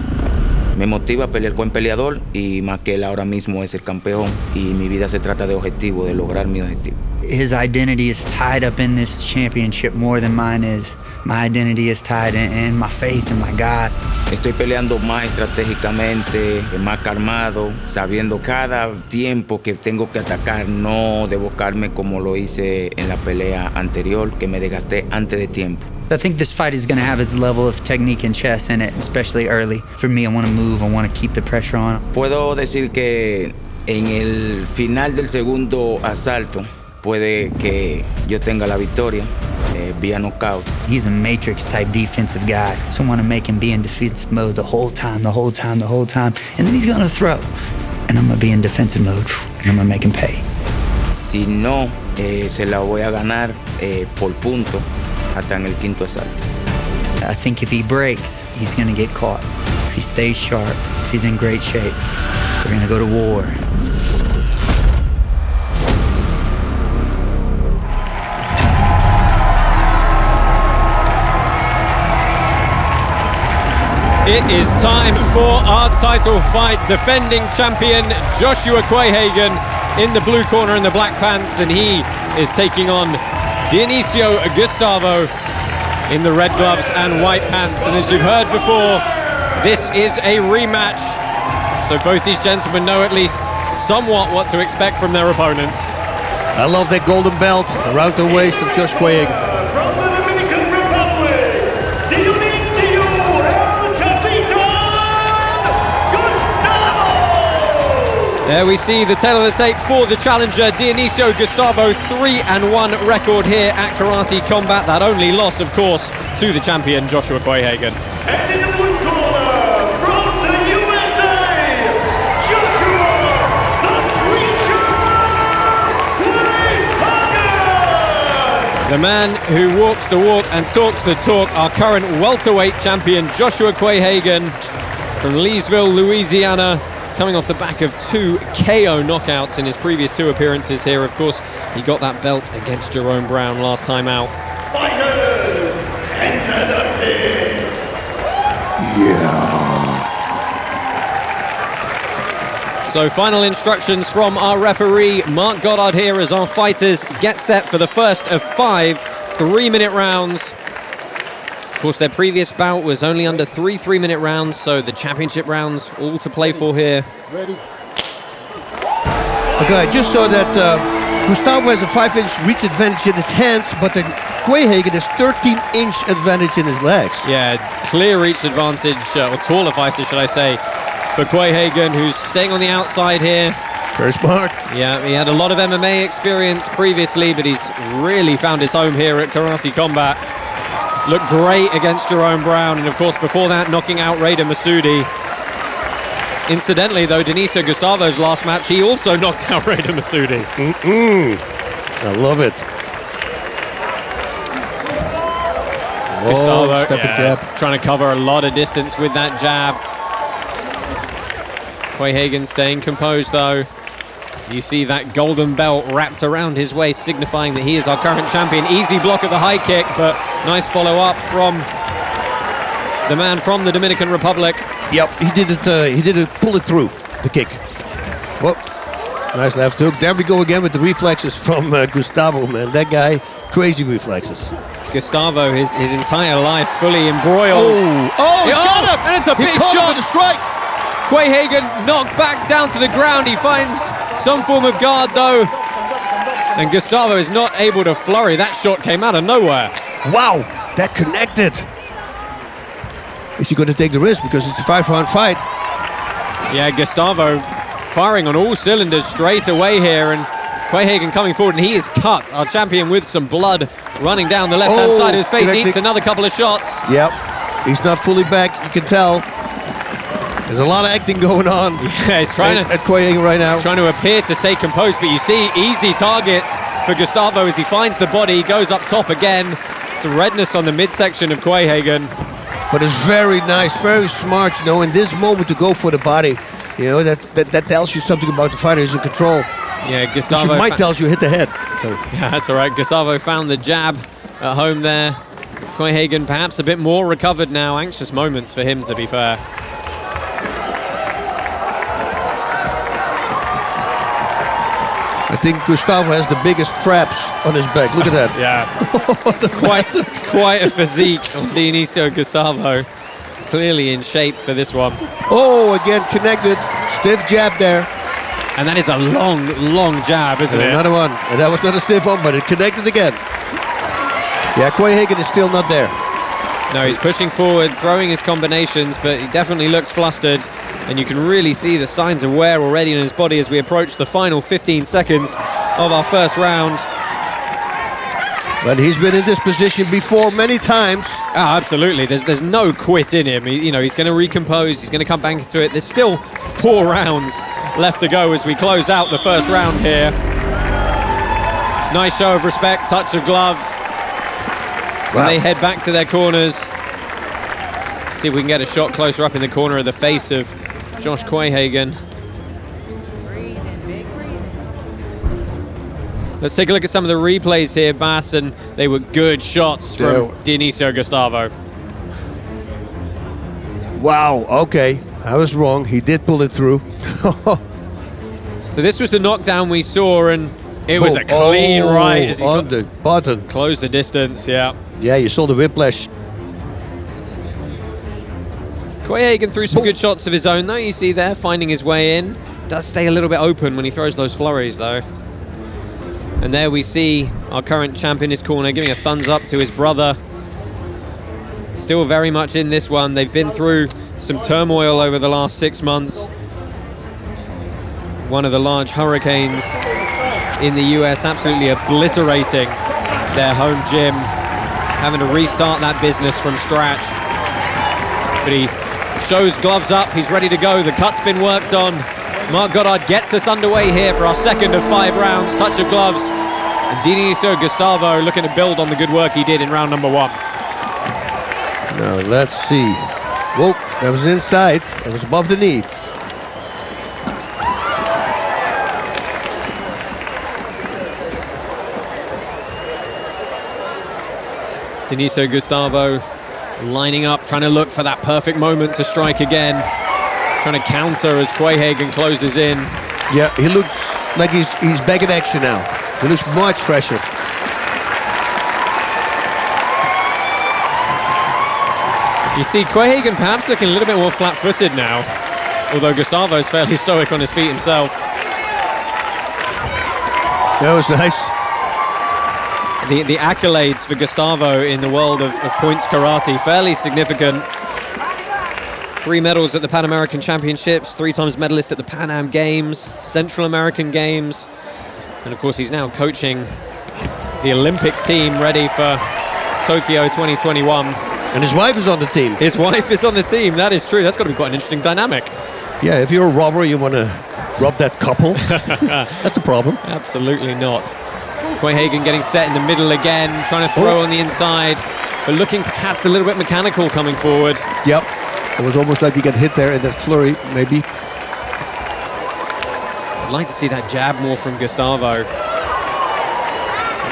S4: Me motiva a pelear buen peleador y más que él ahora mismo es el campeón y mi vida se trata de objetivo, de lograr mi objetivo.
S3: His identity is tied up in this championship more than mine is. My identity is tied in my faith in my God.
S4: Estoy peleando más estratégicamente, más calmado, sabiendo cada tiempo que tengo que atacar, no desbocarme como lo hice en la pelea anterior, que me desgasté antes de tiempo.
S3: I think this fight is going to have its level of technique and chess in it, especially early. For me, I want to move, I want to keep the pressure on.
S4: Puedo decir que en el final del segundo asalto puede que yo tenga la victoria vía knockout.
S3: He's a matrix type defensive guy, so I want to make him be in defensive mode the whole time, and then he's going to throw, and I'm going to be in defensive mode, and I'm going to make him pay.
S4: Si no, se la voy a ganar por punto hasta en el quinto asalto.
S3: I think if he breaks, he's going to get caught. If he stays sharp, if he's in great shape, we're going to go to war.
S1: It is time for our title fight. Defending champion Joshua Quayhagen in the blue corner in the black pants, and he is taking on Dionicio Gustavo in the red gloves and white pants. And as you've heard before, this is a rematch. So both these gentlemen know at least somewhat what to expect from their opponents.
S2: I love that golden belt around the waist of Josh Quayhagen.
S8: From the Dominican Republic, Dionicio Gustavo!
S1: There we see the tail of the tape for the challenger, Dionicio Gustavo, 3-1 record here at Karate Combat. That only loss, of course, to the champion, Joshua Quayhagen.
S8: And in the blue corner, from the USA, Joshua the Preacher Quayhagen!
S1: The man who walks the walk and talks the talk, our current welterweight champion, Joshua Quayhagen from Leesville, Louisiana, coming off the back of 2 KO knockouts in his previous 2 appearances here. Of course, he got that belt against Jerome Brown last time out.
S8: Fighters, enter the pit!
S1: So final instructions from our referee, Mark Goddard, here as our fighters get set for the first of 5 3-minute rounds. Of course, their previous bout was only under 3 3-minute rounds, so the championship rounds all to play for here.
S2: Ready? Okay, I just saw that Gustavo has a 5-inch reach advantage in his hands, but then Quayhagen has 13-inch advantage in his legs.
S1: Yeah, clear reach advantage, or taller fighter, should I say, for Quayhagen, who's staying on the outside here.
S2: Very smart.
S1: Yeah, he had a lot of MMA experience previously, but he's really found his home here at Karate Combat. Looked great against Jerome Brown, and of course before that knocking out Raider Massoudi. Incidentally though, Dionicio Gustavo's last match, he also knocked out Raider Massoudi.
S2: I love it.
S1: Gustavo
S2: stepping jab.
S1: trying to cover a lot of distance with that jab. Quayhagen staying composed though. You see that golden belt wrapped around his waist, signifying that he is our current champion. Easy block at the high kick, but nice follow-up from the man from the Dominican Republic.
S2: Yep, he did it, pull it through, the kick. Whoa, nice left hook. There we go again with the reflexes from Gustavo, man. That guy, crazy reflexes.
S1: Gustavo, his entire life fully embroiled.
S2: Oh, he's got him!
S1: And it's a big shot!
S2: With a strike!
S1: Quayhagen knocked back down to the ground. He finds some form of guard though. And Gustavo is not able to flurry. That shot came out of nowhere.
S2: Wow, that connected. Is he going to take the risk because it's a 5-round fight?
S1: Yeah, Gustavo firing on all cylinders straight away here, and Quayhagen coming forward, and he is cut. Our champion with some blood running down the left-hand side of his face. Eats another couple of shots.
S2: Yep, he's not fully back, you can tell. There's a lot of acting going on.
S1: Yeah, he's trying
S2: at Quayhagen right now.
S1: Trying to appear to stay composed, but you see easy targets for Gustavo as he finds the body. He goes up top again. Some redness on the midsection of Quayhagen.
S2: But it's very nice, very smart, you know, in this moment to go for the body. You know, that tells you something about the fighter. He's in control.
S1: Yeah, Gustavo
S2: might tell you hit the head. So.
S1: Yeah, that's all right. Gustavo found the jab at home there. Quayhagen perhaps a bit more recovered now. Anxious moments for him, to be fair.
S2: I think Gustavo has the biggest traps on his back. Look at that.
S1: Yeah. quite a physique on Dionicio Gustavo. Clearly in shape for this one.
S2: Oh, again connected. Stiff jab there.
S1: And that is a long jab, isn't it?
S2: Another one. And that was not a stiff one, but it connected again. Yeah, Quayhagen is still not there.
S1: No, he's pushing forward, throwing his combinations, but he definitely looks flustered. And you can really see the signs of wear already in his body as we approach the final 15 seconds of our first round.
S2: But he's been in this position before many times.
S1: Oh, absolutely. There's no quit in him. He's going to recompose. He's going to come back into it. There's still 4 rounds left to go as we close out the first round here. Nice show of respect, touch of gloves. Wow. And they head back to their corners. See if we can get a shot closer up in the corner of the face of Josh Quayhagen. Let's take a look at some of the replays here, Bas, and they were good shots from Dionicio Gustavo.
S2: Wow, okay. I was wrong. He did pull it through.
S1: So this was the knockdown we saw, and it was a clean right as he
S2: on the button.
S1: Closed the distance, yeah.
S2: Yeah, you saw the whiplash.
S1: Quayhagen threw some good shots of his own, though. You see there, finding his way in. Does stay a little bit open when he throws those flurries, though. And there we see our current champ in his corner giving a thumbs up to his brother. Still very much in this one. They've been through some turmoil over the last 6 months. One of the large hurricanes in the US absolutely obliterating their home gym, having to restart that business from scratch. But he shows gloves up, he's ready to go. The cut's been worked on. Mark Goddard gets us underway here for our second of 5 rounds. Touch of gloves. And Dionicio Gustavo looking to build on the good work he did in round number 1.
S2: Now let's see. Whoa, that was inside. That was above the knee.
S1: Dionicio Gustavo lining up, trying to look for that perfect moment to strike again. Trying to counter as Quayhagen closes in.
S2: Yeah, he looks like he's back in action now. He looks much fresher.
S1: You see Quayhagen perhaps looking a little bit more flat-footed now, although Gustavo's fairly stoic on his feet himself.
S2: That was nice.
S1: The accolades for Gustavo in the world of points karate, fairly significant. 3 medals at the Pan American Championships, 3 times medalist at the Pan Am Games, Central American Games, and of course he's now coaching the Olympic team ready for Tokyo 2021.
S2: And his wife is on the team.
S1: His wife is on the team, that is true. That's got to be quite an interesting dynamic.
S2: Yeah, if you're a robber, you want to rob that couple. That's a problem.
S1: Absolutely not. Quayhagen getting set in the middle again, trying to throw on the inside. but looking perhaps a little bit mechanical coming forward.
S2: Yep. It was almost like he got hit there in that flurry, maybe.
S1: I'd like to see that jab more from Gustavo.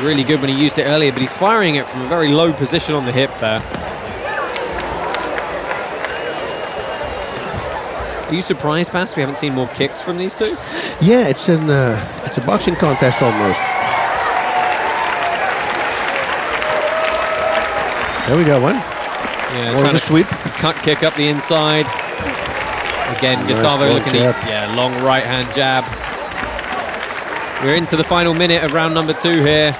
S1: Really good when he used it earlier, but he's firing it from a very low position on the hip there. Are you surprised, Bas, we haven't seen more kicks from these two?
S2: Yeah, it's a boxing contest almost. There we go, one.
S1: Yeah,
S2: trying to sweep.
S1: Cut kick up the inside. Again,
S2: Nice
S1: Gustavo
S2: long
S1: looking
S2: jab.
S1: at, long right hand jab. We're into the final minute of round number 2 here.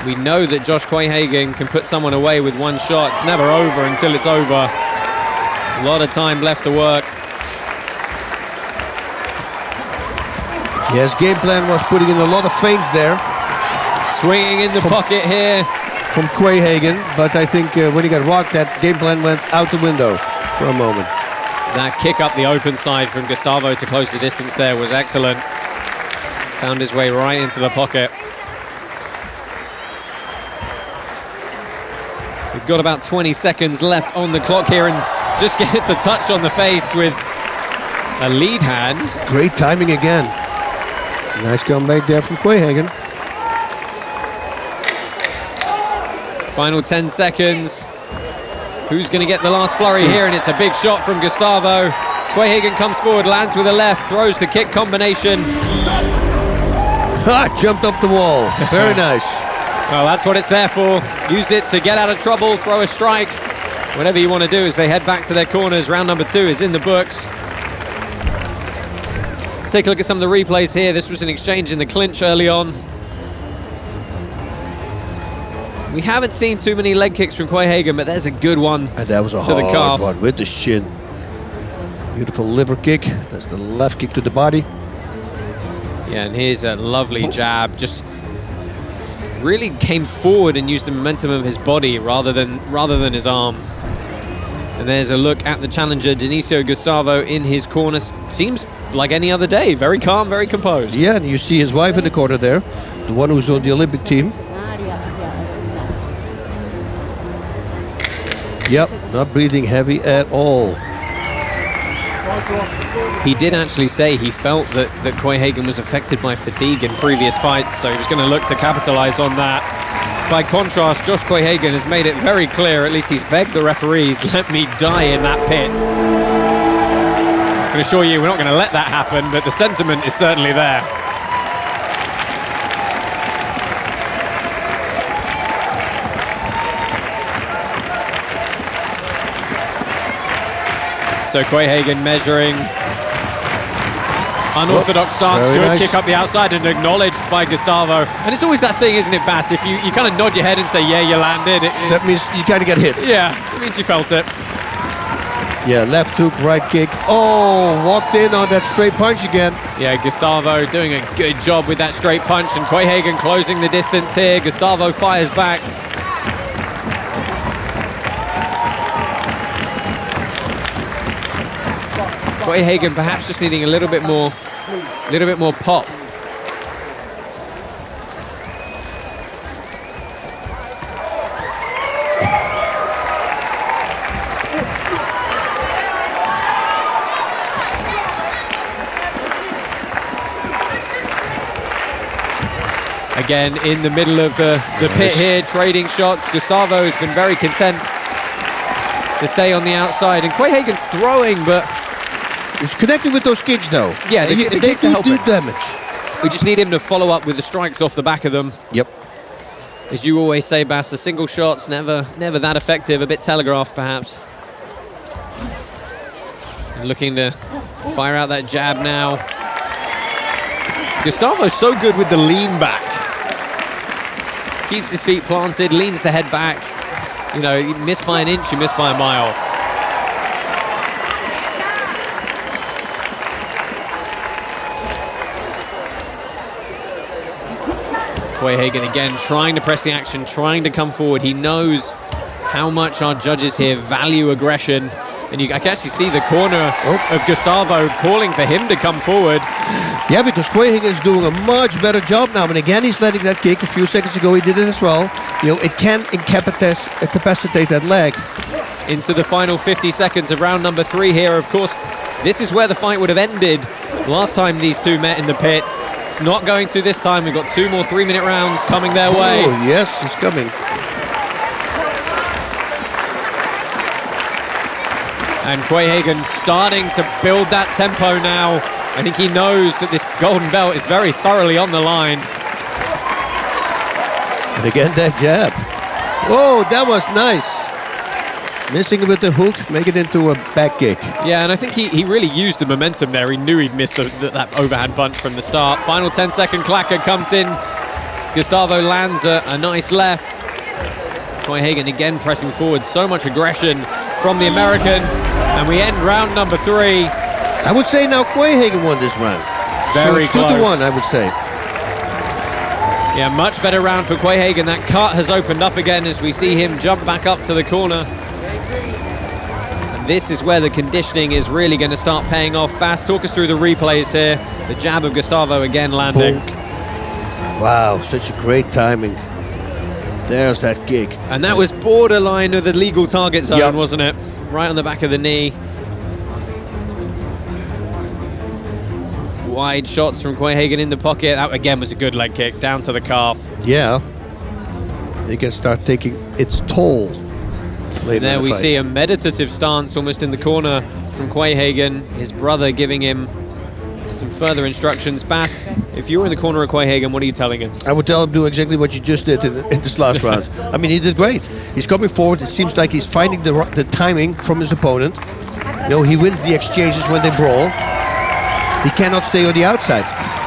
S1: We know that Josh Quayhagen can put someone away with one shot. It's never over until it's over. A lot of time left to work.
S2: Yes, game plan was putting in a lot of feints there.
S1: Swinging in the pocket here.
S2: From Quayhagen, but I think when he got rocked, that game plan went out the window for a moment.
S1: That kick up the open side from Gustavo to close the distance there was excellent. Found his way right into the pocket. We've got about 20 seconds left on the clock here, and just gets a touch on the face with a lead hand.
S2: Great timing again. Nice comeback there from Quayhagen.
S1: Final 10 seconds. Who's going to get the last flurry here? And it's a big shot from Gustavo. Quayhagen comes forward, lands with a left, throws the kick combination.
S2: Ha! Jumped up the wall. Very nice.
S1: Well, that's what it's there for. Use it to get out of trouble, throw a strike. Whatever you want to do as they head back to their corners. Round number 2 is in the books. Let's take a look at some of the replays here. This was an exchange in the clinch early on. We haven't seen too many leg kicks from Quayhagen, but there's a good one.
S2: And that was a
S1: to the
S2: hard
S1: calf.
S2: one with the shin. Beautiful liver kick. That's the left kick to the body.
S1: Yeah, and here's a lovely jab. Just really came forward and used the momentum of his body rather than his arm. And there's a look at the challenger, Dionicio Gustavo, in his corner. Seems like any other day. Very calm, very composed.
S2: Yeah, and you see his wife in the corner there, the one who's on the Olympic team. Yep, not breathing heavy at all.
S1: He did actually say he felt that Quayhagen was affected by fatigue in previous fights, so he was going to look to capitalize on that. By contrast, Josh Quayhagen has made it very clear, at least he's begged the referees, let me die in that pit. I can assure you we're not going to let that happen, but the sentiment is certainly there. So Quayhagen measuring. Unorthodox stance, good
S2: nice.
S1: kick up the outside and acknowledged by Gustavo. And it's always that thing, isn't it, Bas? If you kind of nod your head and say, yeah, you landed.
S2: That means you kind of get hit.
S1: Yeah, it means you felt it.
S2: Yeah, left hook, right kick. Oh, walked in on that straight punch again.
S1: Yeah, Gustavo doing a good job with that straight punch, and Quayhagen closing the distance here. Gustavo fires back. Quayhagen perhaps just needing a little bit more pop. Again, in the middle of the pit here, trading shots. Gustavo has been very content to stay on the outside, and Quayhagen's throwing, but
S2: he's connected with those kicks, though.
S1: Yeah, the kicks are helping.
S2: do damage.
S1: We just need him to follow up with the strikes off the back of them.
S2: Yep.
S1: As you always say, Bas, the single shots never that effective. A bit telegraphed, perhaps. And looking to fire out that jab now. Gustavo's so good with the lean back. Keeps his feet planted, leans the head back. You know, you miss by an inch, you miss by a mile. Quayhagen again trying to press the action, trying to come forward. He knows how much our judges here value aggression. And I can actually see the corner of Gustavo calling for him to come forward.
S2: Yeah, because Quayhagen is doing a much better job now. And again, he's letting that kick. A few seconds ago, he did it as well. You know, it can incapacitate that leg.
S1: Into the final 50 seconds of round number 3 here. Of course, this is where the fight would have ended last time these two met in the pit. It's not going to this time. We've got 2 more 3-minute rounds coming their way.
S2: Oh, yes, it's coming.
S1: And Quayhagen starting to build that tempo now. I think he knows that this golden belt is very thoroughly on the line.
S2: And again, that jab. Whoa, that was nice. Missing with the hook, make it into a back kick.
S1: Yeah, and I think he really used the momentum there. He knew he'd missed that overhand punch from the start. Final 10-second clacker comes in. Gustavo lands a nice left. Quayhagen again pressing forward. So much aggression from the American. And we end round number 3.
S2: I would say now Quayhagen won this round.
S1: Very
S2: so it's 2-1, I would say.
S1: Yeah, much better round for Quayhagen. That cut has opened up again as we see him jump back up to the corner. And this is where the conditioning is really going to start paying off. Bas, talk us through the replays here. The jab of Gustavo again landing.
S2: Wow, such a great timing. There's that kick.
S1: And that was borderline of the legal target zone, wasn't it? Right on the back of the knee. Wide shots from Quayhagen in the pocket. That again was a good leg kick down to the calf.
S2: Yeah. They can start taking its toll later.
S1: There we see a meditative stance almost in the corner from Quayhagen. His brother giving him some further instructions. Bas, if you were in the corner of Quayhagen, what are you telling him?
S2: I would tell him do exactly what you just did in this last round. I mean, he did great. He's coming forward. It seems like he's finding the timing from his opponent. You know, he wins the exchanges when they brawl. He cannot stay on the outside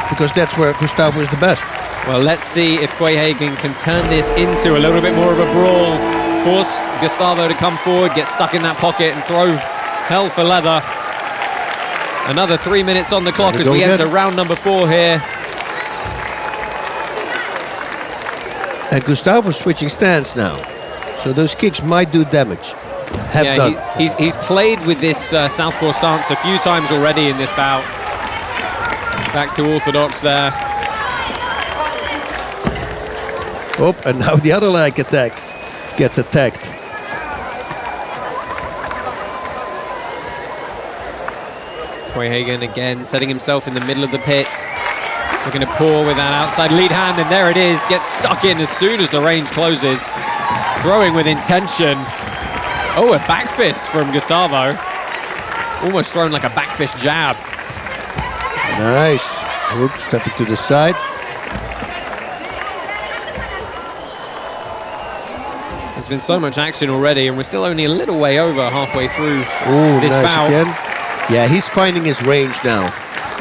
S2: because that's where Gustavo is the best.
S1: Well, let's see if Quayhagen can turn this into a little bit more of a brawl. Force Gustavo to come forward, get stuck in that pocket and throw hell for leather. Another 3 minutes on the clock as we enter round number 4 here.
S2: And Gustavo's switching stance now. So those kicks might do damage.
S1: He's played with this southpaw stance a few times already in this bout. Back to orthodox there.
S2: Oh, and now the other leg gets attacked.
S1: Quayhagen again setting himself in the middle of the pit. Looking to pour with that outside lead hand, and there it is. Gets stuck in as soon as the range closes. Throwing with intention. Oh, a back fist from Gustavo. Almost thrown like a back fist jab.
S2: Nice. Hook, stepping to the side.
S1: There's been so much action already, and we're still only a little way over halfway through this
S2: nice
S1: bout.
S2: Again. Yeah, he's finding his range now.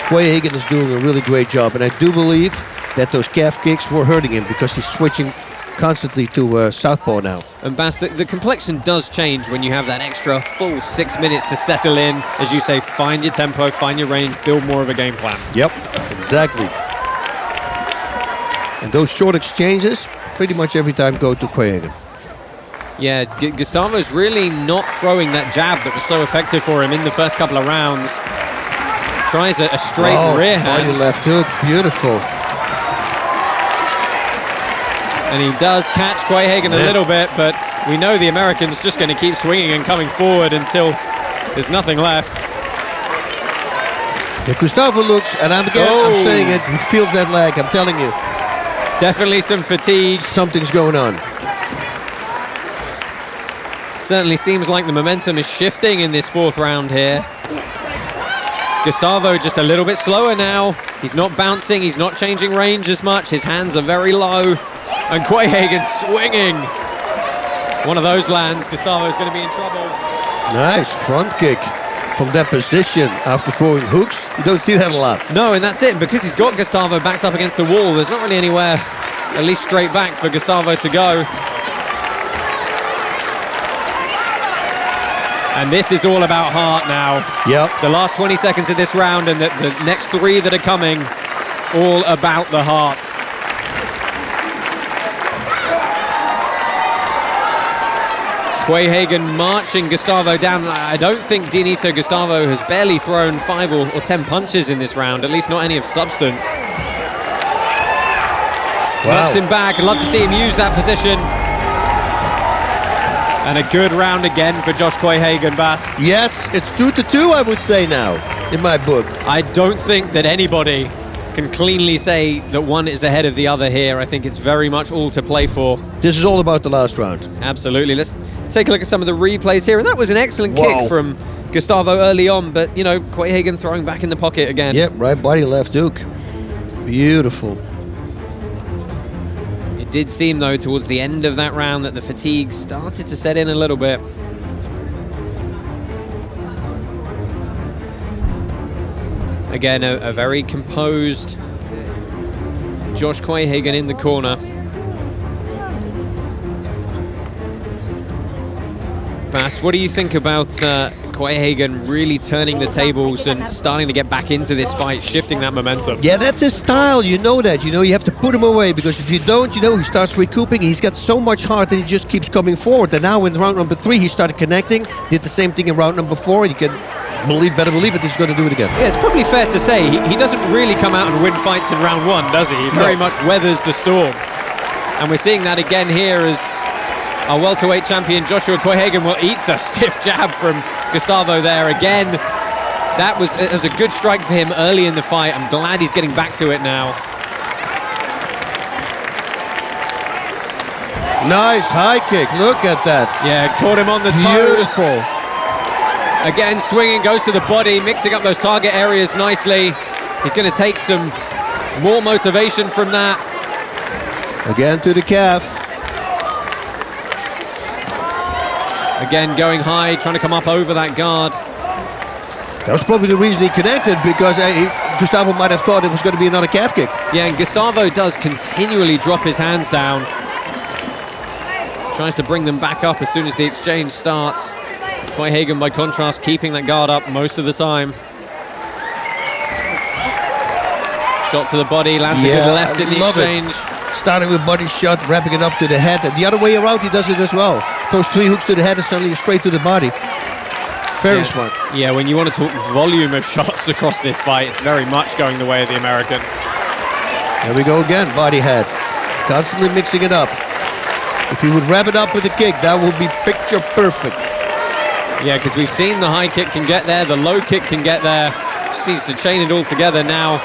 S2: Quayhagen is doing a really great job, and I do believe that those calf kicks were hurting him because he's switching constantly to southpaw now.
S1: And Bas, the complexion does change when you have that extra full 6 minutes to settle in. As you say, find your tempo, find your range, build more of a game plan.
S2: Yep, exactly. And those short exchanges pretty much every time go to Quayhagen.
S1: Yeah, Gustavo's really not throwing that jab that was so effective for him in the first couple of rounds. Tries a straight rear hand.
S2: Body left hook, beautiful.
S1: And he does catch Quayhagen a little bit, but we know the American's just going to keep swinging and coming forward until there's nothing left.
S2: Yeah, Gustavo looks, and I'm saying it, he feels that leg, I'm telling you.
S1: Definitely some fatigue.
S2: Something's going on.
S1: Certainly seems like the momentum is shifting in this 4th round here. Gustavo just a little bit slower now. He's not bouncing, he's not changing range as much. His hands are very low. And Quayhagen swinging. One of those lands, Gustavo's going to be in trouble.
S2: Nice front kick from that position after throwing hooks. You don't see that a lot.
S1: No, and that's it. And because he's got Gustavo backed up against the wall, there's not really anywhere, at least straight back, for Gustavo to go. And this is all about heart now.
S2: Yep.
S1: The last 20 seconds of this round and the next 3 that are coming, all about the heart. Quayhagen marching Gustavo down. I don't think Dionicio Gustavo has barely thrown 5 or 10 punches in this round, at least not any of substance.
S2: Wow.
S1: Knocks him back. I'd love to see him use that position. And a good round again for Josh Quayhagen, Bas.
S2: Yes, it's 2-2, I would say now, in my book.
S1: I don't think that anybody can cleanly say that one is ahead of the other here. I think it's very much all to play for.
S2: This is all about the last round.
S1: Absolutely. Let's take a look at some of the replays here. And that was an excellent
S2: Whoa.
S1: kick from Gustavo early on, but, you know, Quayhagen throwing back in the pocket again.
S2: Yep, right body, left hook. Beautiful.
S1: It did seem, though, towards the end of that round that the fatigue started to set in a little bit. Again, a very composed Josh Quayhagen in the corner. Bas, what do you think about Quayhagen really turning the tables and starting to get back into this fight, shifting that momentum?
S2: Yeah, that's his style, you know that. You know, you have to put him away, because if you don't, you know, he starts recouping. He's got so much heart that he just keeps coming forward. And now in round number 3, he started connecting, did the same thing in round number 4. You can better believe it, he's going to do it again.
S1: Yeah, it's probably fair to say he doesn't really come out and win fights in round 1, does he? He very much weathers the storm. And we're seeing that again here as our welterweight champion Joshua Quayhagen eats a stiff jab from Gustavo there again. That was a good strike for him early in the fight. I'm glad he's getting back to it now.
S2: Nice high kick, look at that.
S1: Yeah, caught him on the toes.
S2: Beautiful.
S1: Again, swinging, goes to the body, mixing up those target areas nicely. He's going to take some more motivation from that.
S2: Again to the calf.
S1: Again, going high, trying to come up over that guard.
S2: That was probably the reason he connected, because Gustavo might have thought it was going to be another calf kick.
S1: Yeah, and Gustavo does continually drop his hands down. Tries to bring them back up as soon as the exchange starts. Quayhagen, by contrast, keeping that guard up most of the time. Shot to the body, lands a good left in the exchange.
S2: Starting with body shot, wrapping it up to the head. And the other way around, he does it as well. Throws 3 hooks to the head and suddenly straight to the body. Very smart.
S1: Yeah, when you want to talk volume of shots across this fight, it's very much going the way of the American.
S2: There we go again, body head. Constantly mixing it up. If he would wrap it up with a kick, that would be picture perfect.
S1: Yeah, because we've seen the high kick can get there, the low kick can get there. Just needs to chain it all together now.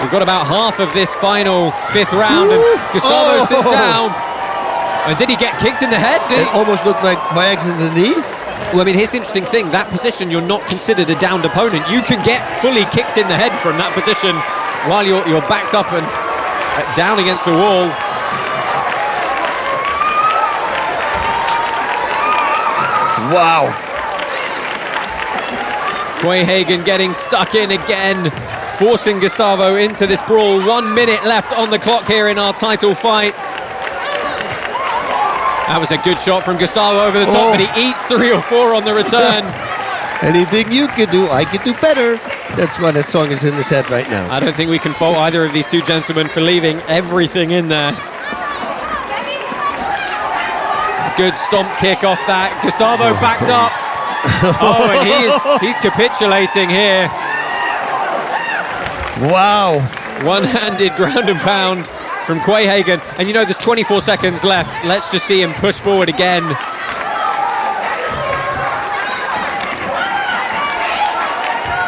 S1: We've got about half of this final 5th round, and Gustavo sits down. And did he get kicked in the head?
S2: It almost looked like by accident the knee.
S1: Well, I mean, here's the interesting thing. That position, you're not considered a downed opponent. You can get fully kicked in the head from that position while you're backed up and down against the wall.
S2: Wow.
S1: Quayhagen getting stuck in again, forcing Gustavo into this brawl. 1 minute left on the clock here in our title fight. That was a good shot from Gustavo over the top, but he eats 3 or 4 on the return.
S2: Anything you can do, I can do better. That's why that song is in his head right now.
S1: I don't think we can fault either of these two gentlemen for leaving everything in there. Good stomp kick off that. Gustavo backed up. Oh, and he's capitulating here.
S2: Wow.
S1: One-handed ground and pound from Quayhagen. And you know, there's 24 seconds left. Let's just see him push forward again.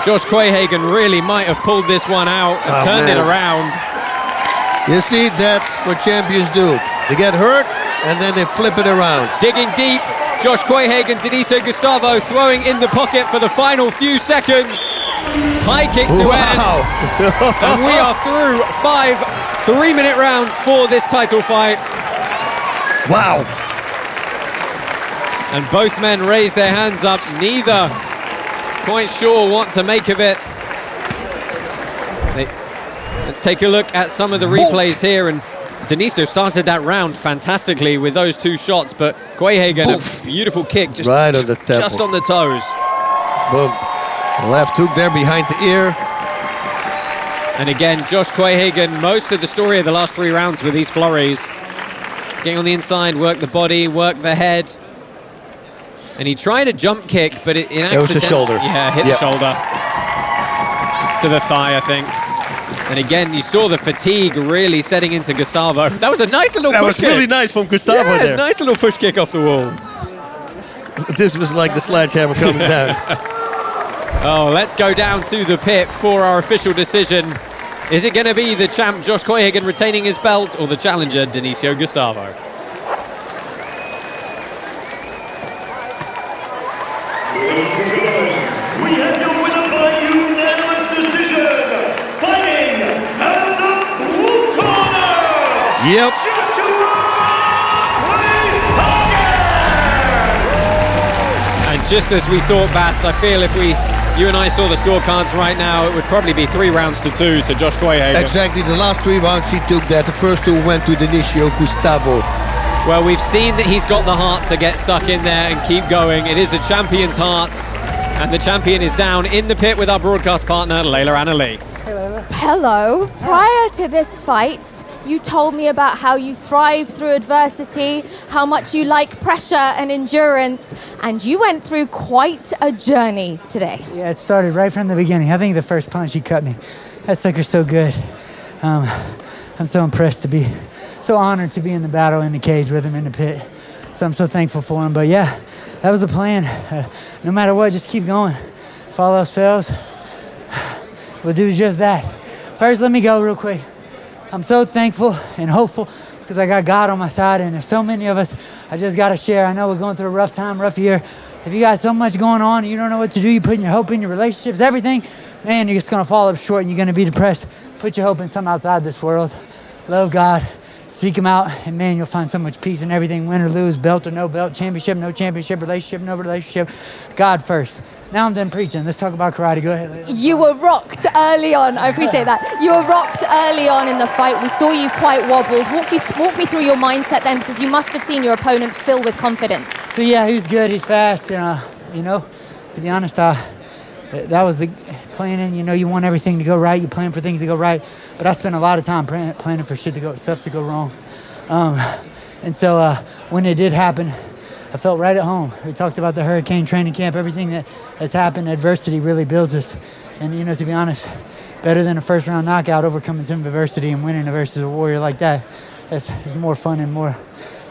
S1: Josh Quayhagen really might have pulled this one out and turned it around.
S2: You see, that's what champions do. They get hurt, and then they flip it around.
S1: Digging deep, Josh Quayhagen, Dionicio Gustavo throwing in the pocket for the final few seconds. High kick to end. And we are through 5 3-minute rounds for this title fight.
S2: Wow.
S1: And both men raise their hands up, neither quite sure what to make of it. Let's take a look at some of the replays here, and Dionicio started that round fantastically with those 2 shots, but Quayhagen, a beautiful kick, just
S2: right on the temple.
S1: Just on the toes.
S2: Boom. Left hook there behind the ear.
S1: And again, Josh Quayhagen, most of the story of the last 3 rounds with these flurries. Getting on the inside, work the body, work the head. And he tried a jump kick, but it
S2: was the shoulder.
S1: Yeah, hit the shoulder. To the thigh, I think. And again, you saw the fatigue really setting into Gustavo. That was a nice little push kick.
S2: That was really nice from Gustavo there.
S1: Nice little push kick off the wall.
S2: This was like the sledgehammer coming down.
S1: Oh, let's go down to the pit for our official decision. Is it going to be the champ, Josh Quayhagen, retaining his belt, or the challenger, Dionicio Gustavo?
S8: We have your winner by unanimous decision, fighting at the blue corner.
S2: Yep.
S8: Joshua Quayhagen.
S1: And just as we thought, Bats, I feel if you and I saw the scorecards right now, it would probably be 3 rounds to 2 to Josh Quayhagen.
S2: Exactly, the last 3 rounds he took that. The first 2 went to Dionicio Gustavo.
S1: Well, we've seen that he's got the heart to get stuck in there and keep going. It is a champion's heart, and the champion is down in the pit with our broadcast partner, Layla Anna Lee.
S9: Hello. Prior to this fight, you told me about how you thrive through adversity, how much you like pressure and endurance, and you went through quite a journey today.
S12: Yeah, it started right from the beginning. I think the first punch he cut me, that sucker's so good. I'm so impressed to be, so honored to be in the battle in the cage with him in the pit. So I'm so thankful for him. But yeah, that was the plan. No matter what, just keep going. If all else fails, we'll do just that. First, let me go real quick. I'm so thankful and hopeful because I got God on my side, and there's so many of us I just got to share. I know we're going through a rough time, rough year. If you got so much going on, you don't know what to do, you're putting your hope in your relationships, everything, man, you're just going to fall up short and you're going to be depressed. Put your hope in something outside this world. Love God, seek him out, and man, you'll find so much peace in everything. Win or lose, belt or no belt, championship, no championship, relationship, no relationship. God first. Now I'm done preaching. Let's talk about karate. Go ahead, Layla.
S9: You were rocked early on. I appreciate that. You were rocked early on in the fight. We saw you quite wobbled. Walk me through your mindset then, because you must have seen your opponent fill with confidence.
S12: So yeah, he's good. He's fast. And, you know, to be honest, that was the planning. You know, you want everything to go right. You plan for things to go right. But I spent a lot of time planning for stuff to go wrong. And so when it did happen, I felt right at home. We talked about the Hurricane training camp, everything that has happened. Adversity really builds us. And, you know, to be honest, better than a first-round knockout, overcoming some adversity and winning versus a warrior like that is more fun and more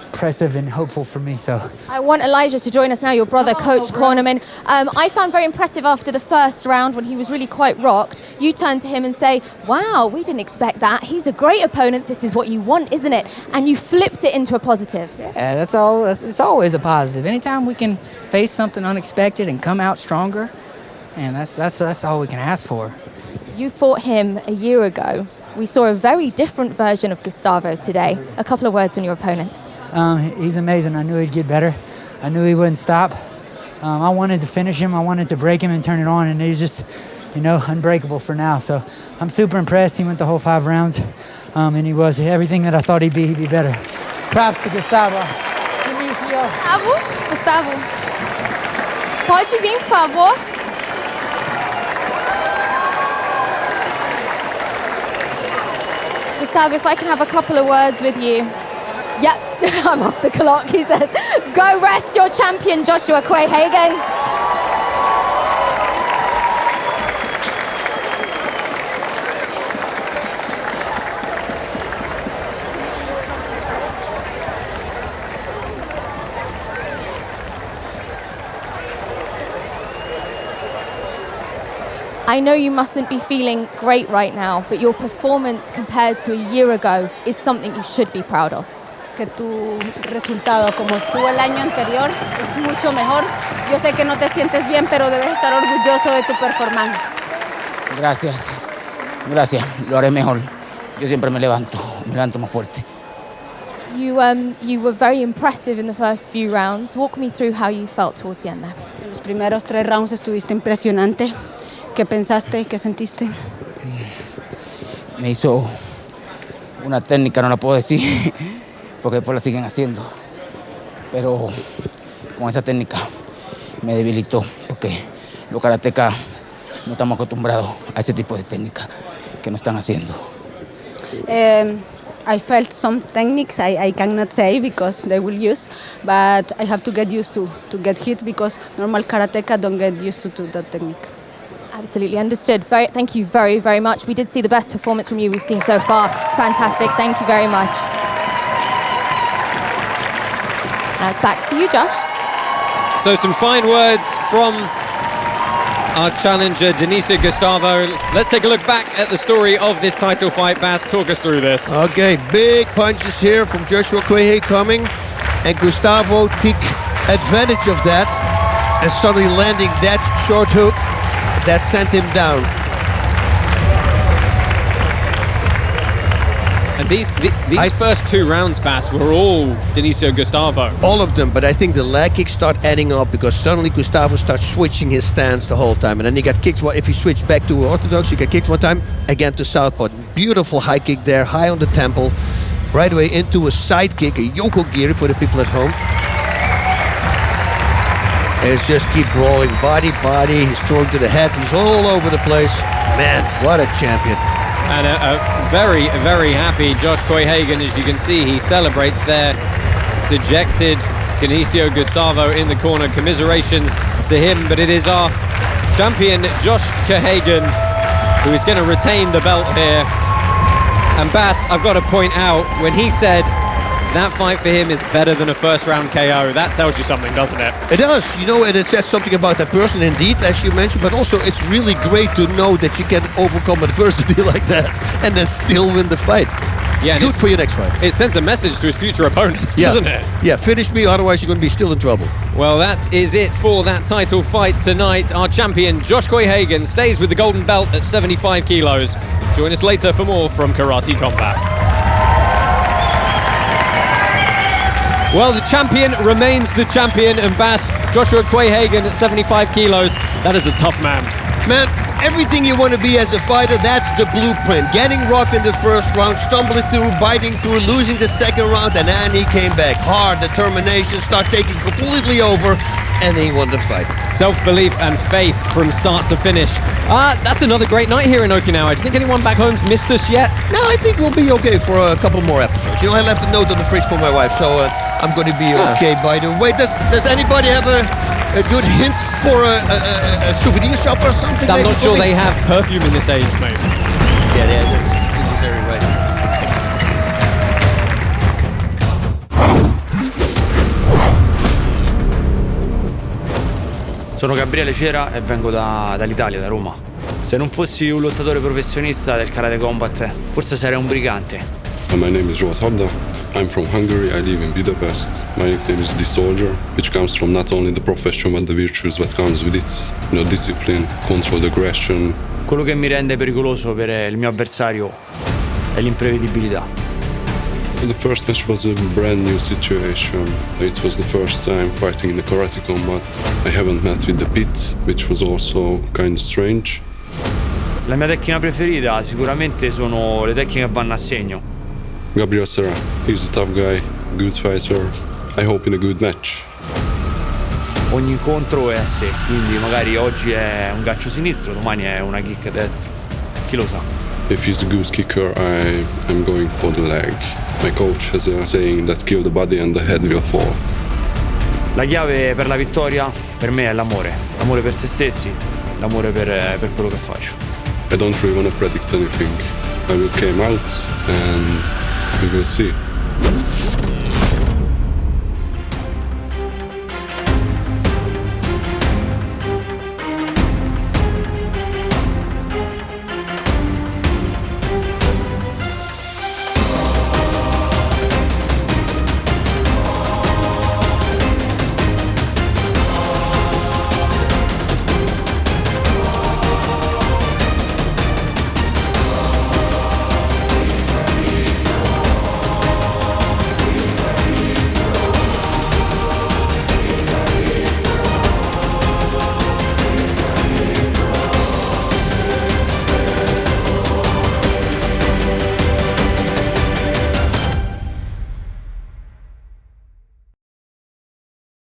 S12: impressive and hopeful for me. So
S9: I want Elijah to join us now, your brother, Coach Cornerman. I found very impressive after the first round when he was really quite rocked. You turn to him and say, wow, we didn't expect that. He's a great opponent. This is what you want, isn't it? And you flipped it into a positive.
S14: Yeah, that's all. It's always a positive. Anytime we can face something unexpected and come out stronger, and that's all we can ask for.
S9: You fought him a year ago. We saw a very different version of Gustavo today. A couple of words on your opponent.
S12: He's amazing. I knew he'd get better. I knew he wouldn't stop. I wanted to finish him. I wanted to break him and turn it on, and he's just, you know, unbreakable for now. So I'm super impressed. He went the whole 5 rounds, and he was everything that I thought he'd be better. Props to Gustavo.
S9: Gustavo. Pode vir, por favor. Gustavo, if I can have a couple of words with you. Yep, I'm off the clock, he says. Go rest your champion, Joshua Quayhagen. I know you mustn't be feeling great right now, but your performance compared to a year ago is something you should be proud of.
S15: Que tu resultado, como estuvo el año anterior, es mucho mejor. Yo sé que no te sientes bien, pero debes estar orgulloso de tu performance.
S14: Gracias, lo haré mejor. Yo siempre me levanto más fuerte.
S9: You were very impressive in the first few rounds. Walk me through how you felt towards the end there.
S15: En los primeros 3 rounds estuviste impresionante. ¿Qué pensaste? ¿Qué sentiste?
S14: Me hizo una técnica, no la puedo decir, porque después la siguen haciendo. Pero con esa técnica me debilitó, porque los karatecas no estamos acostumbrados a ese tipo de técnica que nos están haciendo.
S15: I felt some techniques I cannot say because they will use, but I have to get used to get hit because normal karateka don't get used to that technique.
S9: Absolutely understood. Thank you very, very much. We did see the best performance from you we've seen so far. Fantastic. Thank you very much. Now it's back to you, Josh.
S1: So some fine words from our challenger, Dionicio Gustavo. Let's take a look back at the story of this title fight. Bas, talk us through this.
S2: Okay, big punches here from Joshua Quayhagen coming, and Gustavo took advantage of that and suddenly landing that short hook that sent him down.
S1: And these first 2 rounds, Bas, were all Dionicio Gustavo.
S2: All of them, but I think the leg kicks start adding up because suddenly Gustavo starts switching his stance the whole time. And then he got kicked, if he switched back to orthodox, he got kicked one time, again to southpaw. Beautiful high kick there, high on the temple. Right away into a side kick, a yoko giri for the people at home. And it's just keep rolling, body, he's throwing to the head, he's all over the place. Man, what a champion.
S1: And a very, very happy Josh Quayhagen, as you can see, he celebrates there. Dejected Dionicio Gustavo in the corner, commiserations to him, but it is our champion Josh Quayhagen who is going to retain the belt here. And Bas, I've got to point out, when he said that fight for him is better than a first-round KO, that tells you something, doesn't it?
S2: It does, you know, and it says something about that person indeed, as you mentioned, but also it's really great to know that you can overcome adversity like that and then still win the fight.
S1: Yeah,
S2: good for your next fight.
S1: It sends a message to his future opponents, doesn't it?
S2: Yeah, finish me, otherwise you're going to be still in trouble.
S1: Well, that is it for that title fight tonight. Our champion, Josh Quayhagen, stays with the golden belt at 75 kilos. Join us later for more from Karate Combat. Well, the champion remains the champion, and Bas, Joshua Quayhagen at 75 kilos, that is a tough man.
S2: Man, everything you want to be as a fighter, that's the blueprint. Getting rocked in the first round, stumbling through, biting through, losing the second round, and then he came back. Hard determination, start taking completely over, and he won the fight.
S1: Self-belief and faith from start to finish. That's another great night here in Okinawa. Do you think anyone back home's missed us yet?
S2: No, I think we'll be okay for a couple more episodes. You know, I left a note on the fridge for my wife, so I'm going to be okay by the way. Does anybody have a good hint for a souvenir shop or something?
S1: I'm not sure they have perfume in this age, mate.
S2: Yeah, that's very right.
S16: Sono Gabriele Cera e vengo dall'Italia, da Roma. Se non fossi un lottatore professionista del Karate Combat, forse sarei un brigante.
S17: My name is Robert Habda. I'm from Hungary. I live in Budapest. My nickname is The Soldier, which comes from not only the profession but the virtues that comes with it. You know, discipline, controlled aggression.
S16: Quello che mi rende pericoloso per il mio avversario è l'imprevedibilità.
S17: The first match was a brand new situation. It was the first time fighting in a karate combat. I haven't met with the pit, which was also kind of strange.
S16: La mia tecnica preferita sicuramente sono le tecniche che vanno a segno.
S17: Gabriel Serra, he's a tough guy, good fighter. I hope in a good match.
S16: Ogni incontro è a sé, quindi magari oggi è un gancio sinistro, domani è una kick a destra. Chi lo sa?
S17: If he's a good kicker, I'm going for the leg. My coach has a saying that kill the body and the head will fall.
S16: La chiave per la vittoria per me è l'amore. L'amore per se stessi, l'amore per quello che faccio.
S17: I don't really want to predict anything. I will come out and we will see.